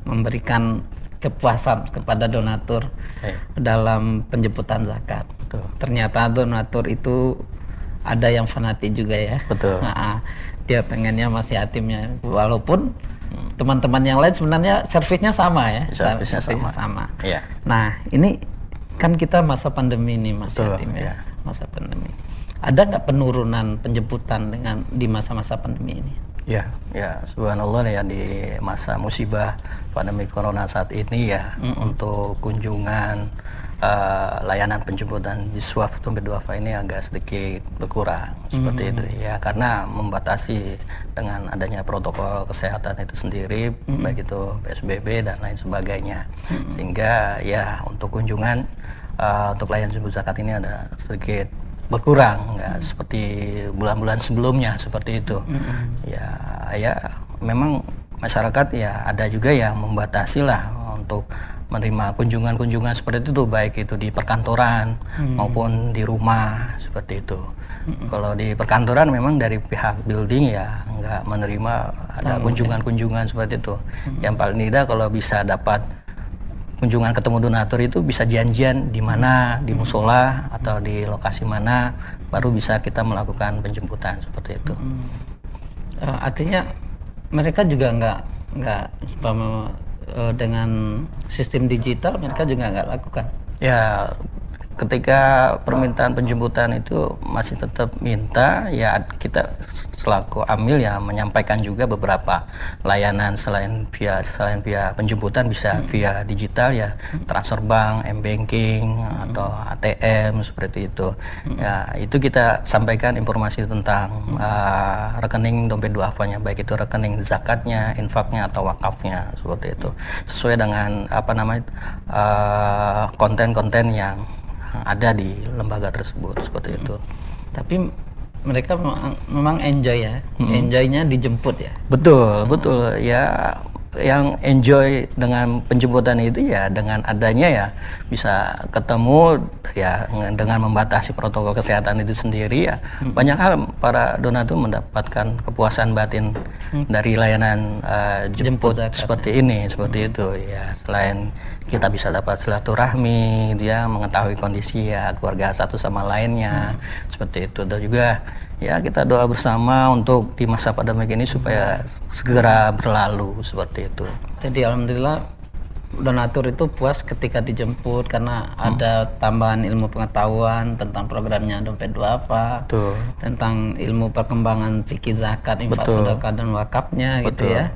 memberikan kepuasan kepada donatur dalam penjemputan zakat. Betul. Ternyata donatur itu ada yang fanatik juga ya. Betul. Dia pengennya Mas Yatimnya, walaupun teman-teman yang lain sebenarnya servisnya sama ya. Servisnya sama. Ya. Nah, ini kan kita masa pandemi nih Mas Betul, Yatim ya. ya. Masa pandemi. Ada nggak penurunan penjemputan di masa-masa pandemi ini? Ya, subhanallah ya, di masa musibah pandemi corona saat ini ya, untuk kunjungan layanan penjemputan di SWAF Dompet Duafa ini agak sedikit berkurang seperti itu ya, karena membatasi dengan adanya protokol kesehatan itu sendiri, baik itu PSBB dan lain sebagainya, sehingga ya untuk kunjungan untuk layanan penjemput zakat ini ada sedikit berkurang, nggak seperti bulan-bulan sebelumnya seperti itu. Ya memang masyarakat ya ada juga yang membatasi lah untuk menerima kunjungan-kunjungan seperti itu, baik itu di perkantoran maupun di rumah seperti itu. Kalau di perkantoran memang dari pihak building ya nggak menerima ada kunjungan-kunjungan seperti itu. Yang paling tidak kalau bisa dapat kunjungan ketemu donatur itu bisa janjian di mana, di musola atau di lokasi mana, baru bisa kita melakukan penjemputan seperti itu. Artinya mereka juga nggak dengan sistem digital mereka juga nggak lakukan. Ya, ketika permintaan penjemputan itu masih tetap minta, ya kita selaku amil ya menyampaikan juga beberapa layanan selain via penjemputan bisa via digital ya, transfer bank, m-banking atau ATM seperti itu. Ya, itu kita sampaikan informasi tentang rekening dompet duafanya, baik itu rekening zakatnya, infaknya atau wakafnya seperti itu. Sesuai dengan konten-konten yang ada di lembaga tersebut seperti itu. Tapi mereka memang enjoy ya, enjoynya dijemput ya. Betul ya. Yang enjoy dengan penjemputan itu ya dengan adanya ya bisa ketemu ya, dengan membatasi protokol kesehatan itu sendiri ya, banyak hal para donatur mendapatkan kepuasan batin dari layanan jemput seperti ini, seperti itu ya. Selain kita bisa dapat silaturahmi, dia mengetahui kondisi ya keluarga satu sama lainnya seperti itu, dan juga ya kita doa bersama untuk di masa pandemi ini supaya segera berlalu seperti itu. Jadi alhamdulillah donatur itu puas ketika dijemput karena ada tambahan ilmu pengetahuan tentang programnya Dompet Duafa, tentang ilmu perkembangan fikih zakat, infak, sedekah dan wakafnya gitu ya.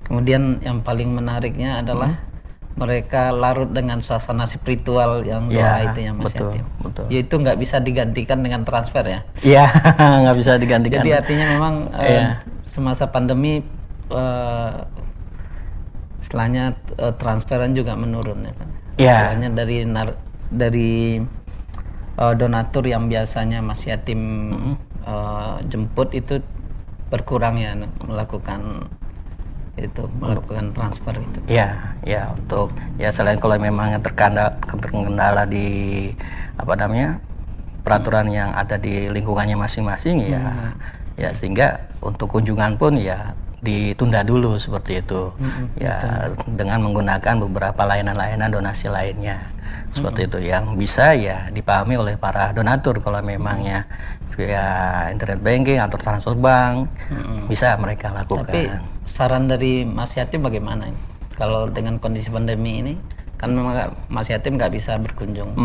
Kemudian yang paling menariknya adalah mereka larut dengan suasana spiritual yang doa itu yang Mas Yatim. Yaitu nggak bisa digantikan dengan transfer ya. Iya, nggak bisa digantikan. Jadi artinya memang semasa pandemi istilahnya transferan juga menurun ya kan. Istilahnya dari donatur yang biasanya Mas Yatim jemput itu berkurang ya, melakukan transfer itu. Ya untuk ya selain kalau memang terkendala di peraturan yang ada di lingkungannya masing-masing ya sehingga untuk kunjungan pun ya ditunda dulu seperti itu ya, dengan menggunakan beberapa layanan-layanan donasi lainnya seperti itu yang bisa ya dipahami oleh para donatur. Kalau memangnya via internet banking atau transfer bank bisa mereka lakukan. Tapi saran dari Mas Yatim bagaimana ini? Kalau dengan kondisi pandemi ini kan memang Mas Yatim nggak bisa berkunjung.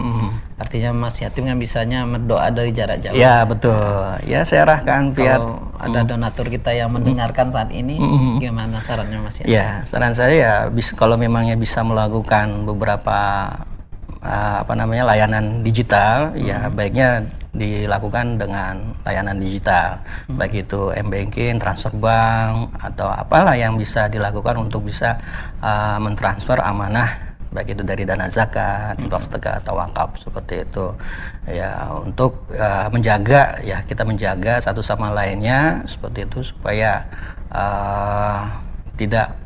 Artinya Mas Yatim kan bisanya berdoa dari jarak jauh. Ya betul. Ya saya arahkan via ada donatur kita yang mendengarkan saat ini, gimana sarannya Mas Yatim? Ya saran saya ya kalau memangnya bisa melakukan beberapa layanan digital, ya baiknya dilakukan dengan layanan digital, baik itu m-banking, transfer bank, atau apalah yang bisa dilakukan untuk bisa mentransfer amanah, baik itu dari dana zakat, infak sedekah atau wakaf, seperti itu. Ya, untuk menjaga, ya kita menjaga satu sama lainnya seperti itu supaya tidak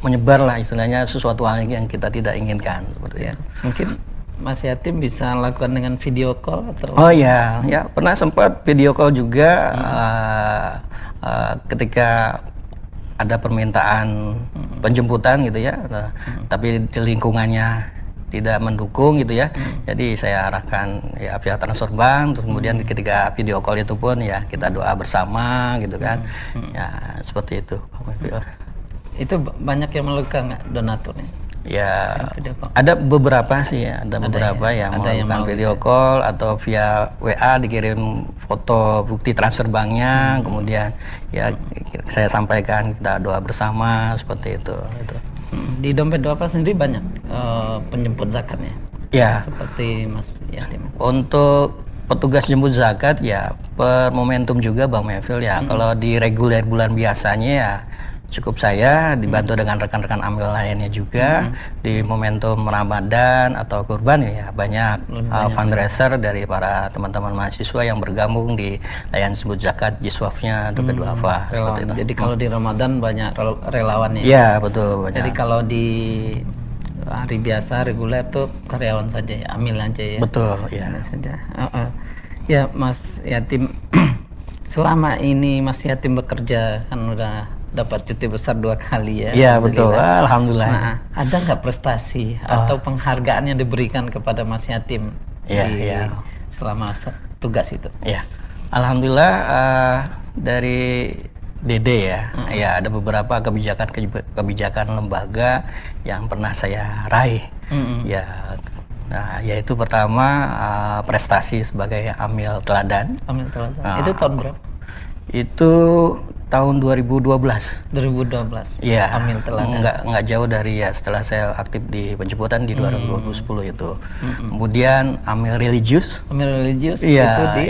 menyebar lah istilahnya sesuatu hal yang kita tidak inginkan seperti itu. Mungkin Mas Yatim bisa lakukan dengan video call atau? Oh ya, ya pernah sempat video call juga ketika ada permintaan penjemputan gitu ya, tapi di lingkungannya tidak mendukung gitu ya. Jadi saya arahkan ya via transfer bank, terus kemudian ketika video call itu pun ya kita doa bersama gitu kan. Ya seperti itu. Itu banyak yang melakukan nggak donaturnya? Ya ada beberapa sih ya, ada beberapa yang melakukan video call atau via WA dikirim foto bukti transfer banknya, kemudian ya saya sampaikan kita doa bersama seperti itu. Di Dompet Duafa sendiri banyak penjemput zakatnya? Ya. Seperti Mas Yatim. Untuk petugas jemput zakat ya per momentum juga Bang Mevil ya. Kalau di reguler bulan biasanya ya cukup saya dibantu dengan rekan-rekan amil lainnya juga. Di momentum Ramadan atau kurban ya banyak fundraiser dari para teman-teman mahasiswa yang bergabung di layanan jemput zakat Jiswafnya Dompet Duafa. Jadi kalau di Ramadan banyak relawannya. Iya betul banyak. Jadi kalau di hari biasa reguler tuh karyawan saja ya, amil aja ya. Betul ya. Ya Mas Yatim, selama ini Mas Yatim bekerja kan udah dapat cuti besar 2 kali ya. Iya betul, alhamdulillah. Nah, ada nggak prestasi atau penghargaan yang diberikan kepada Mas Yatim selama tugas itu? Iya, alhamdulillah dari Dede ya, ya ada beberapa kebijakan lembaga yang pernah saya raih. Ya, nah yaitu pertama prestasi sebagai amil teladan. Amil teladan. Itu tahun berapa? Itu tahun 2012. 2012. Iya. Amil teladan. Nggak jauh dari ya setelah saya aktif di penjemputan di 2010 itu. Kemudian amil religius. Amil religius iya, itu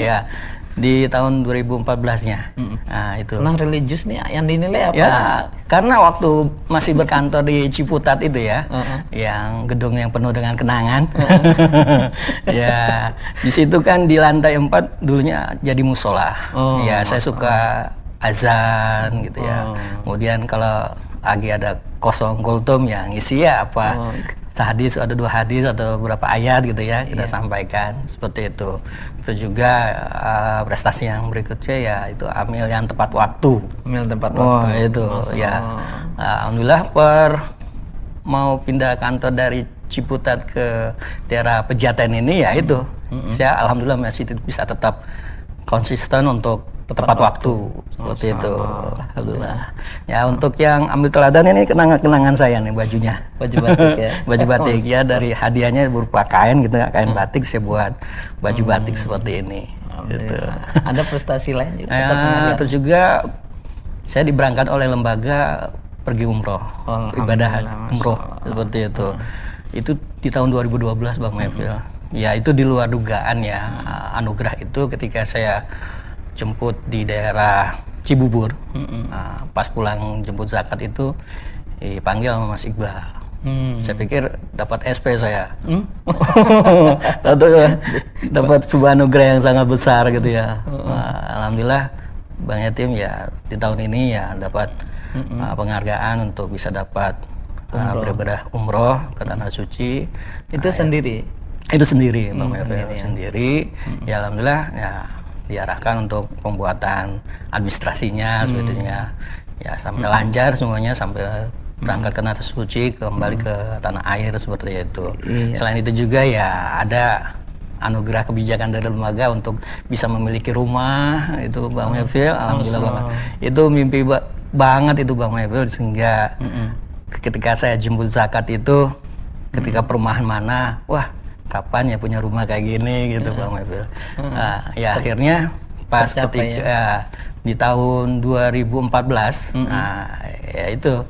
di tahun 2014-nya. Nah, itu. Nah, religius nih yang dinilai apa? Ya, karena waktu masih berkantor di Ciputat itu ya, yang gedung yang penuh dengan kenangan. Ya, di situ kan di lantai 4 dulunya jadi musola. Ya, saya suka azan gitu ya. Kemudian kalau lagi ada kosong kultum ya ngisi ya apa sehadis, ada 2 hadis atau beberapa ayat gitu ya kita sampaikan seperti itu. Itu juga prestasi yang berikutnya ya itu amil yang tepat waktu. Amil tepat waktu. Itu ya. Alhamdulillah mau pindah kantor dari Ciputat ke daerah Pejaten ini ya itu. Saya alhamdulillah masih bisa tetap konsisten untuk tepat waktu seperti itu. Alhamdulillah. Ya untuk yang ambil teladan ini kenangan saya nih bajunya. Baju batik ya. Baju batik ya dari hadiahnya berupa kain gitu, kain batik saya buat baju batik seperti ini. Gitu. Ada prestasi lain juga. Terus juga saya diberangkat oleh lembaga pergi umroh, ibadah umroh seperti itu. Itu di tahun 2012 Bang Mevil. Ya itu di luar dugaan ya anugerah itu ketika saya jemput di daerah Cibubur. Pas pulang jemput zakat itu dipanggil sama Mas Iqbal. Saya pikir dapat SP saya. Dapat sebuah anugerah yang sangat besar gitu ya. Alhamdulillah Bang Yatim ya di tahun ini ya dapat penghargaan untuk bisa dapat beribadah umroh ke Tanah Suci. Itu sendiri? Itu sendiri Bang Yatim, sendiri. Ya alhamdulillah ya diarahkan untuk pembuatan administrasinya sebetulnya ya sampai lancar semuanya sampai berangkat ke Tanah Suci kembali ke tanah air seperti itu. Selain itu juga ya ada anugerah kebijakan dari lembaga untuk bisa memiliki rumah itu Bang Mevil. Alhamdulillah banget. Itu mimpi banget itu Bang Mevil sehingga ketika saya jemput zakat itu ketika perumahan mana wah kapan ya punya rumah kayak gini gitu Bang Mevil. Ya akhirnya pas ketika di tahun 2014 ya itu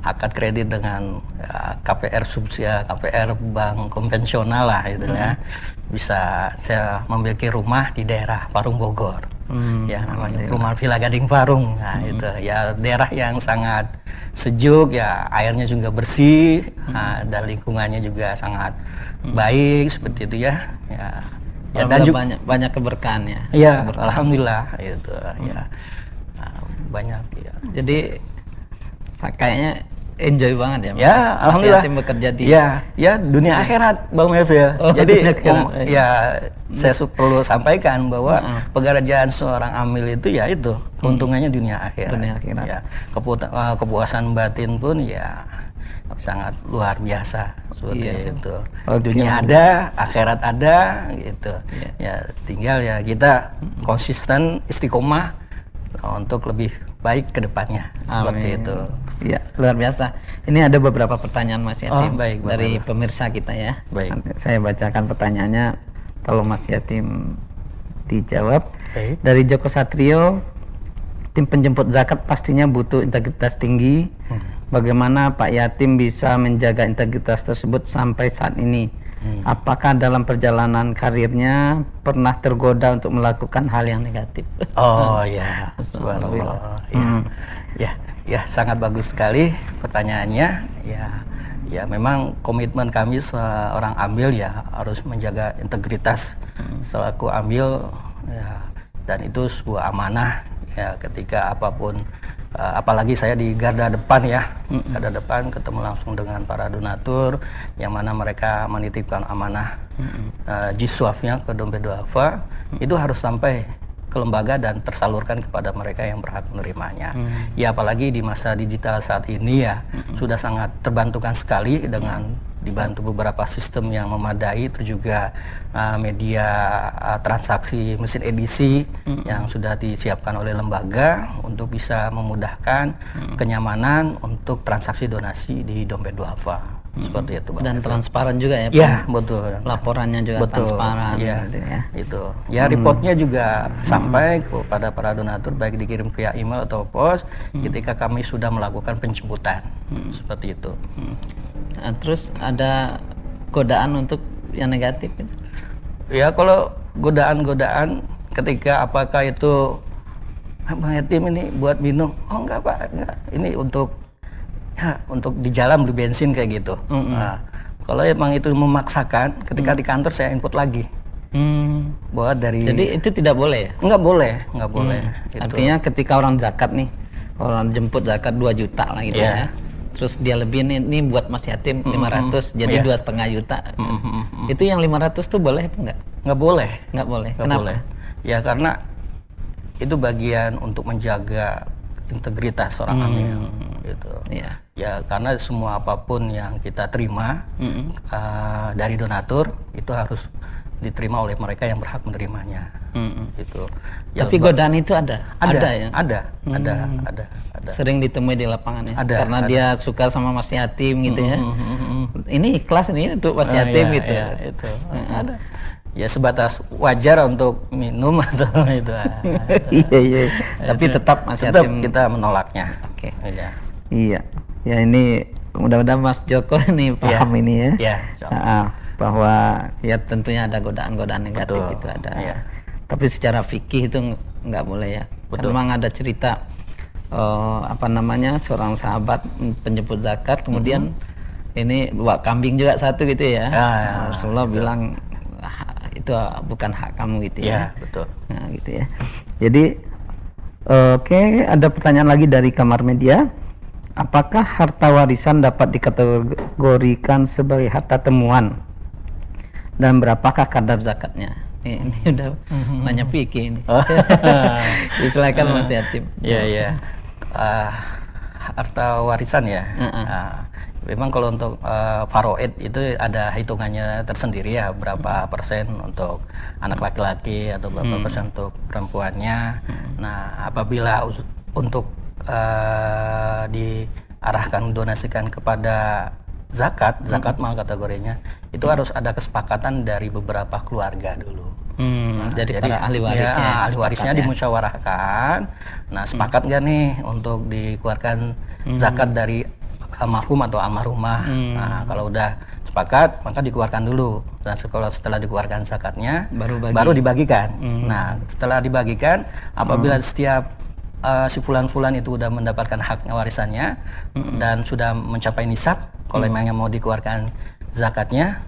akad kredit dengan KPR subsidi, KPR bank konvensional lah gitu ya. Bisa saya memiliki rumah di daerah Parung Bogor. Ya namanya perumahan Villa Gading Parung. Nah, itu ya daerah yang sangat sejuk ya, airnya juga bersih, dan lingkungannya juga sangat baik seperti itu ya. Ya dan juga banyak keberkahan ya. Iya, alhamdulillah itu ya. Banyak ya. Jadi kayaknya enjoy banget ya. Ya, alhamdulillah. Tim bekerja di. Ya dunia akhirat Bang Melville. Jadi saya perlu sampaikan bahwa pekerjaan seorang amil itu ya itu keuntungannya dunia akhirat. Ya, kepuasan batin pun ya sangat luar biasa seperti itu. Dunia ada, akhirat ada gitu. Ya tinggal ya kita konsisten istiqomah untuk lebih baik ke depannya. Seperti itu. Iya, luar biasa. Ini ada beberapa pertanyaan Mas Yatim dari pemirsa kita ya. Baik. Saya bacakan pertanyaannya, kalau Mas Yatim dijawab. Baik. Dari Joko Satrio, tim penjemput zakat pastinya butuh integritas tinggi. Bagaimana Pak Yatim bisa menjaga integritas tersebut sampai saat ini? Apakah dalam perjalanan karirnya pernah tergoda untuk melakukan hal yang negatif? Oh ya, subhanallah. Ya, sangat bagus sekali pertanyaannya. Ya memang komitmen kami seorang amil ya harus menjaga integritas selaku amil ya, dan itu sebuah amanah ya ketika apapun. Apalagi saya di garda depan ya, garda depan ketemu langsung dengan para donatur yang mana mereka menitipkan amanah jiswafnya ke Dompet Duafa, itu harus sampai ke lembaga dan tersalurkan kepada mereka yang berhak menerimanya. Ya apalagi di masa digital saat ini ya sudah sangat terbantukan sekali dengan dibantu beberapa sistem yang memadai, terus juga media transaksi mesin edisi yang sudah disiapkan oleh lembaga untuk bisa memudahkan kenyamanan untuk transaksi donasi di Dompet Duafa. Seperti itu Bang. Dan transparan juga ya Pak? Ya betul. Laporannya juga transparan. Ya, gitu ya. Itu. Ya reportnya juga sampai kepada para donatur baik dikirim via email atau pos ketika kami sudah melakukan penjemputan. Seperti itu. Nah, terus ada godaan untuk yang negatif? Ya kalau godaan-godaan ketika apakah itu Bang Yatim ini buat minum? Oh enggak Pak, enggak. Ini untuk di jalan beli bensin kayak gitu. Nah, kalau emang itu memaksakan, ketika di kantor saya input lagi. Bahwa dari. Jadi itu tidak boleh ya? Enggak boleh. Gitu. Artinya ketika orang zakat nih, orang jemput zakat 2 juta lah gitu ya. Terus dia lebih ini buat Mas Yatim 500, jadi 2,5 juta. Itu yang 500 tuh boleh apa enggak? Enggak boleh. Enggak boleh. Enggak Kenapa? boleh. Ya karena itu bagian untuk menjaga integritas orang amil gitu. Ya karena semua apapun yang kita terima dari donatur itu harus diterima oleh mereka yang berhak menerimanya. Gitu. Ya, tapi godaan itu ada ya? Ada. Sering ditemui di lapangan ya? Karena ada. dia suka sama Mas Yatim gitu ya. Ini ikhlas ini untuk Mas Yatim gitu. Itu. Ada. Ya sebatas wajar untuk minum atau itu. Iya. Tapi tetap Mas Yatim kita menolaknya. Oke. Iya. Ya ini mudah-mudahan Mas Joko ini paham ini ya. Bahwa ya tentunya ada godaan-godaan negatif. Betul. Itu ada. Tapi secara fikih itu nggak boleh ya. Betul. Memang ada cerita seorang sahabat penjemput zakat kemudian ini bawa kambing juga satu gitu ya. Rasulullah bilang itu bukan hak kamu gitu ya. Betul. Nah gitu ya. Jadi ada pertanyaan lagi dari Kamar Media. Apakah harta warisan dapat dikategorikan sebagai harta temuan? Dan berapakah kadar zakatnya? Ini udah nanya fikih ini. Silakan Mas Yatim. Iya. Harta warisan ya. Memang kalau untuk faraid itu ada hitungannya tersendiri ya, berapa persen untuk anak laki-laki atau berapa persen untuk perempuannya. Nah apabila untuk diarahkan donasikan kepada zakat mah kategorinya itu harus ada kesepakatan dari beberapa keluarga dulu. Jadi para ahli warisnya. Ahli warisnya dimusyawarahkan. Nah sepakat nggak nih untuk dikeluarkan zakat dari almarhum atau almarhumah. Nah, kalau udah sepakat maka dikeluarkan dulu. Dan setelah dikeluarkan zakatnya baru dibagikan. Nah, setelah dibagikan apabila setiap si fulan-fulan itu udah mendapatkan hak warisannya dan sudah mencapai nisab, kalau memangnya mau dikeluarkan zakatnya,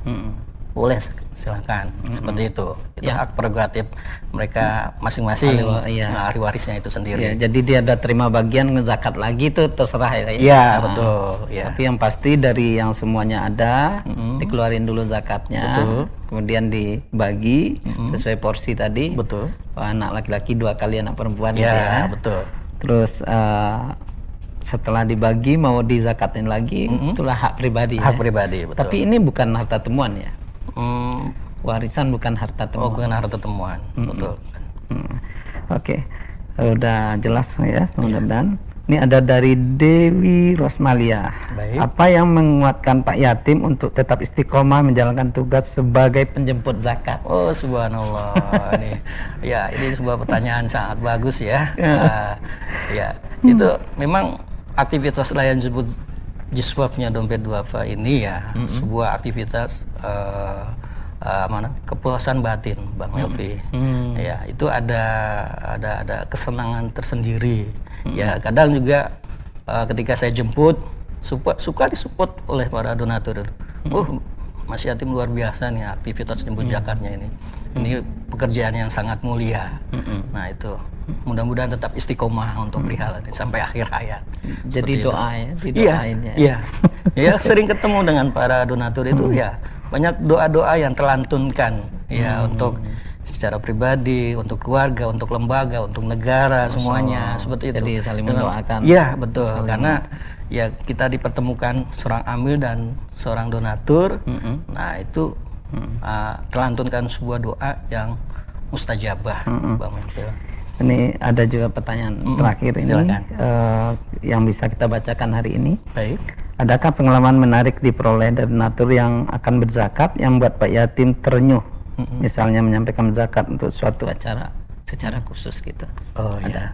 boleh silakan. Seperti itu hak prerogatif mereka masing-masing, ahli warisnya itu sendiri. Ya, jadi dia ada terima bagian zakat lagi itu terserah ya. Iya, betul. Ya. Tapi yang pasti dari yang semuanya ada dikeluarin dulu zakatnya, kemudian dibagi sesuai porsi tadi. Betul. Anak laki-laki 2 kali, anak perempuan ya, gitu ya. Betul. Terus setelah dibagi mau dizakatin lagi, itulah hak pribadi. Hak pribadi, betul. Tapi ini bukan harta temuan ya. Warisan bukan harta temuan. Oh, bukan harta temuan. Betul. Oke. Udah jelas ya, mudah-mudahan. Ini ada dari Dewi Rosmalia. Baik. Apa yang menguatkan Pak Yatim untuk tetap istiqomah menjalankan tugas sebagai penjemput zakat? Oh, subhanallah. ini sebuah pertanyaan sangat bagus ya. Itu memang aktivitas layan jemput jiswafnya dompet duafa ini ya, sebuah aktivitas kepuasan batin, Bang Melvi. Ya, itu ada kesenangan tersendiri. Ya, kadang juga ketika saya jemput suka disupport oleh para donatur. Mas Yatim luar biasa nih aktivitas jemput zakatnya ini. Ini pekerjaan yang sangat mulia. Nah, itu mudah-mudahan tetap istiqomah untuk perihal ini sampai akhir hayat. Jadi doa ya, didoain ya. Iya. Ya, sering ketemu dengan para donatur itu ya, banyak doa-doa yang terlantunkan ya untuk secara pribadi, untuk keluarga, untuk lembaga, untuk negara, semuanya seperti itu. Jadi saling mendoakan. Iya, betul. Karena ya kita dipertemukan seorang amil dan seorang donatur. Nah, itu terlantunkan sebuah doa yang mustajabah, Bang Melvil. Ini ada juga pertanyaan terakhir ini yang bisa kita bacakan hari ini. Baik. Adakah pengalaman menarik diperoleh dari donatur yang akan berzakat yang membuat Pak Yatim terenyuh? Misalnya menyampaikan zakat untuk suatu acara secara khusus gitu. Ada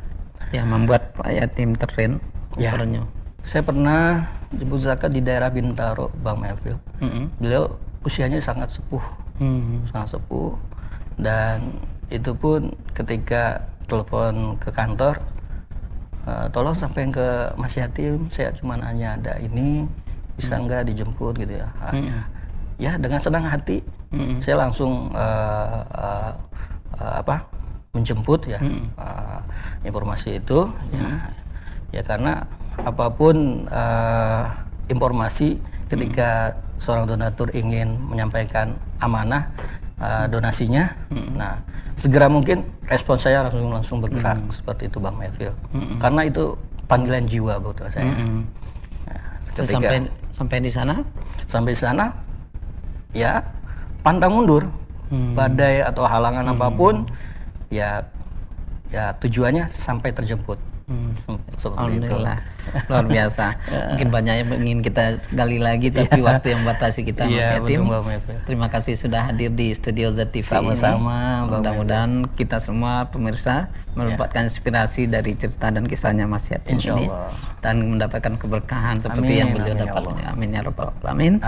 yang membuat Pak Yatim terenyuh. Saya pernah jemput zakat di daerah Bintaro, Bang Melvil. Beliau usianya sangat sepuh, dan itu pun ketika telepon ke kantor, tolong sampaikan ke Mas Yatim, saya cuma hanya ada ini, bisa nggak dijemput gitu ya. Ya, dengan senang hati saya langsung menjemput ya informasi itu ya karena apapun informasi ketika seorang donatur ingin menyampaikan amanah donasinya, nah segera mungkin respon saya langsung bergerak seperti itu, Bang Melvil. Karena itu panggilan jiwa buat saya. Ketika sampai di sana ya pantang mundur, badai atau halangan apapun ya tujuannya sampai terjemput. Alhamdulillah, luar biasa. Mungkin banyak yang ingin kita gali lagi, tapi waktu yang batasi kita, Mas Yatim. Terima kasih sudah hadir di studio ZTV. Sama-sama. Mudah-mudahan kita semua pemirsa mendapatkan inspirasi dari cerita dan kisahnya Mas Yatim ini, dan mendapatkan keberkahan seperti yang beliau dapat. Amin ya rabbal alamin.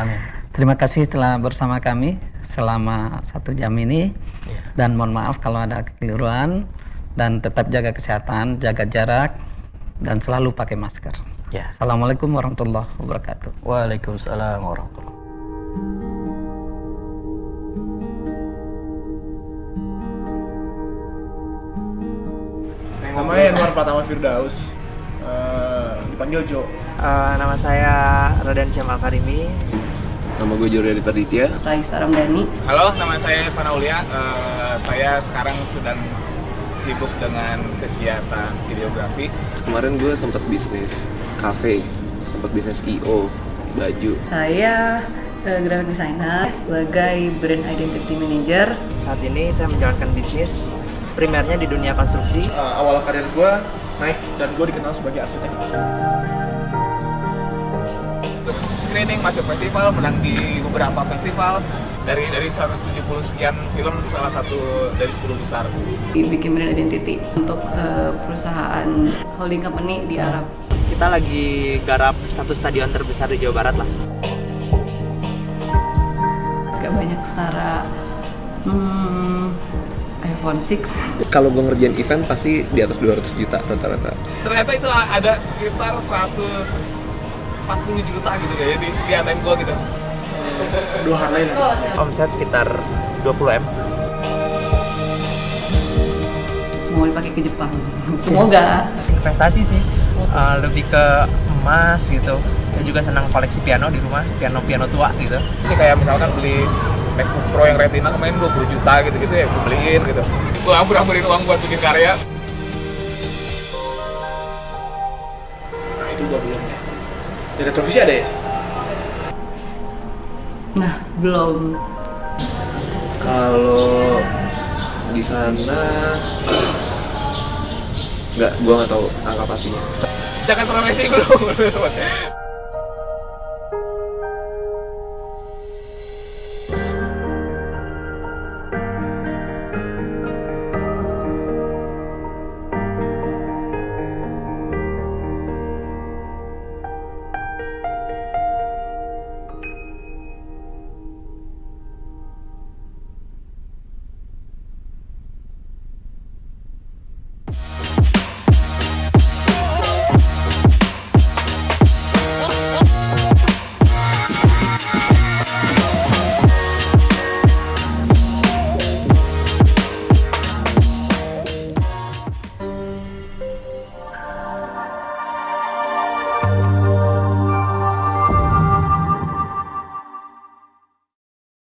Terima kasih telah bersama kami selama 1 jam ini, dan mohon maaf kalau ada kekeliruan. Dan tetap jaga kesehatan, jaga jarak, dan selalu pakai masker. Assalamualaikum warahmatullahi wabarakatuh. Waalaikumsalam warahmatullahi. Namanya Anwar Pratama Firdaus, dipanggil Jo. Nama saya Raden Syam Al-Karimi. Nama gue Jureli Perditya. Raisa Ramdhani. Halo, nama saya Irfan Aulia. Saya sekarang sedang sibuk dengan kegiatan videografi. Kemarin gue sempat bisnis kafe, sempat bisnis I.O, baju. Saya graphic designer sebagai brand identity manager. Saat ini saya menjalankan bisnis primernya di dunia konstruksi. Awal karir gue naik dan gue dikenal sebagai arsitek. Screening masuk festival, menang di beberapa festival. Dari 170 sekian film, salah satu dari 10 besar. Bikin brand identity untuk perusahaan holding company di Arab. kita lagi garap satu stadion terbesar di Jawa Barat lah. Gak banyak setara iPhone 6. Kalau gue ngerjain event pasti di atas 200 juta rata-rata. Ternyata itu ada sekitar 140 juta gitu kayaknya di ATM gue gitu. 2 hari lain. Omset sekitar 20 M. Mau dipakai ke Jepang. Semoga. Investasi sih, lebih ke emas gitu. Saya juga senang koleksi piano di rumah, piano tua gitu. Sih kayak misalkan beli MacBook Pro yang Retina kemarin 20 juta gitu-gitu ya gue beliin gitu. Gue hambur-hamburin uang buat bikin karya. Nah itu gua belum ya. Dari televisi ada ya? Nah, belum. Kalau di sana gue nggak tahu angka pastinya. Jangan pernah Messi belum.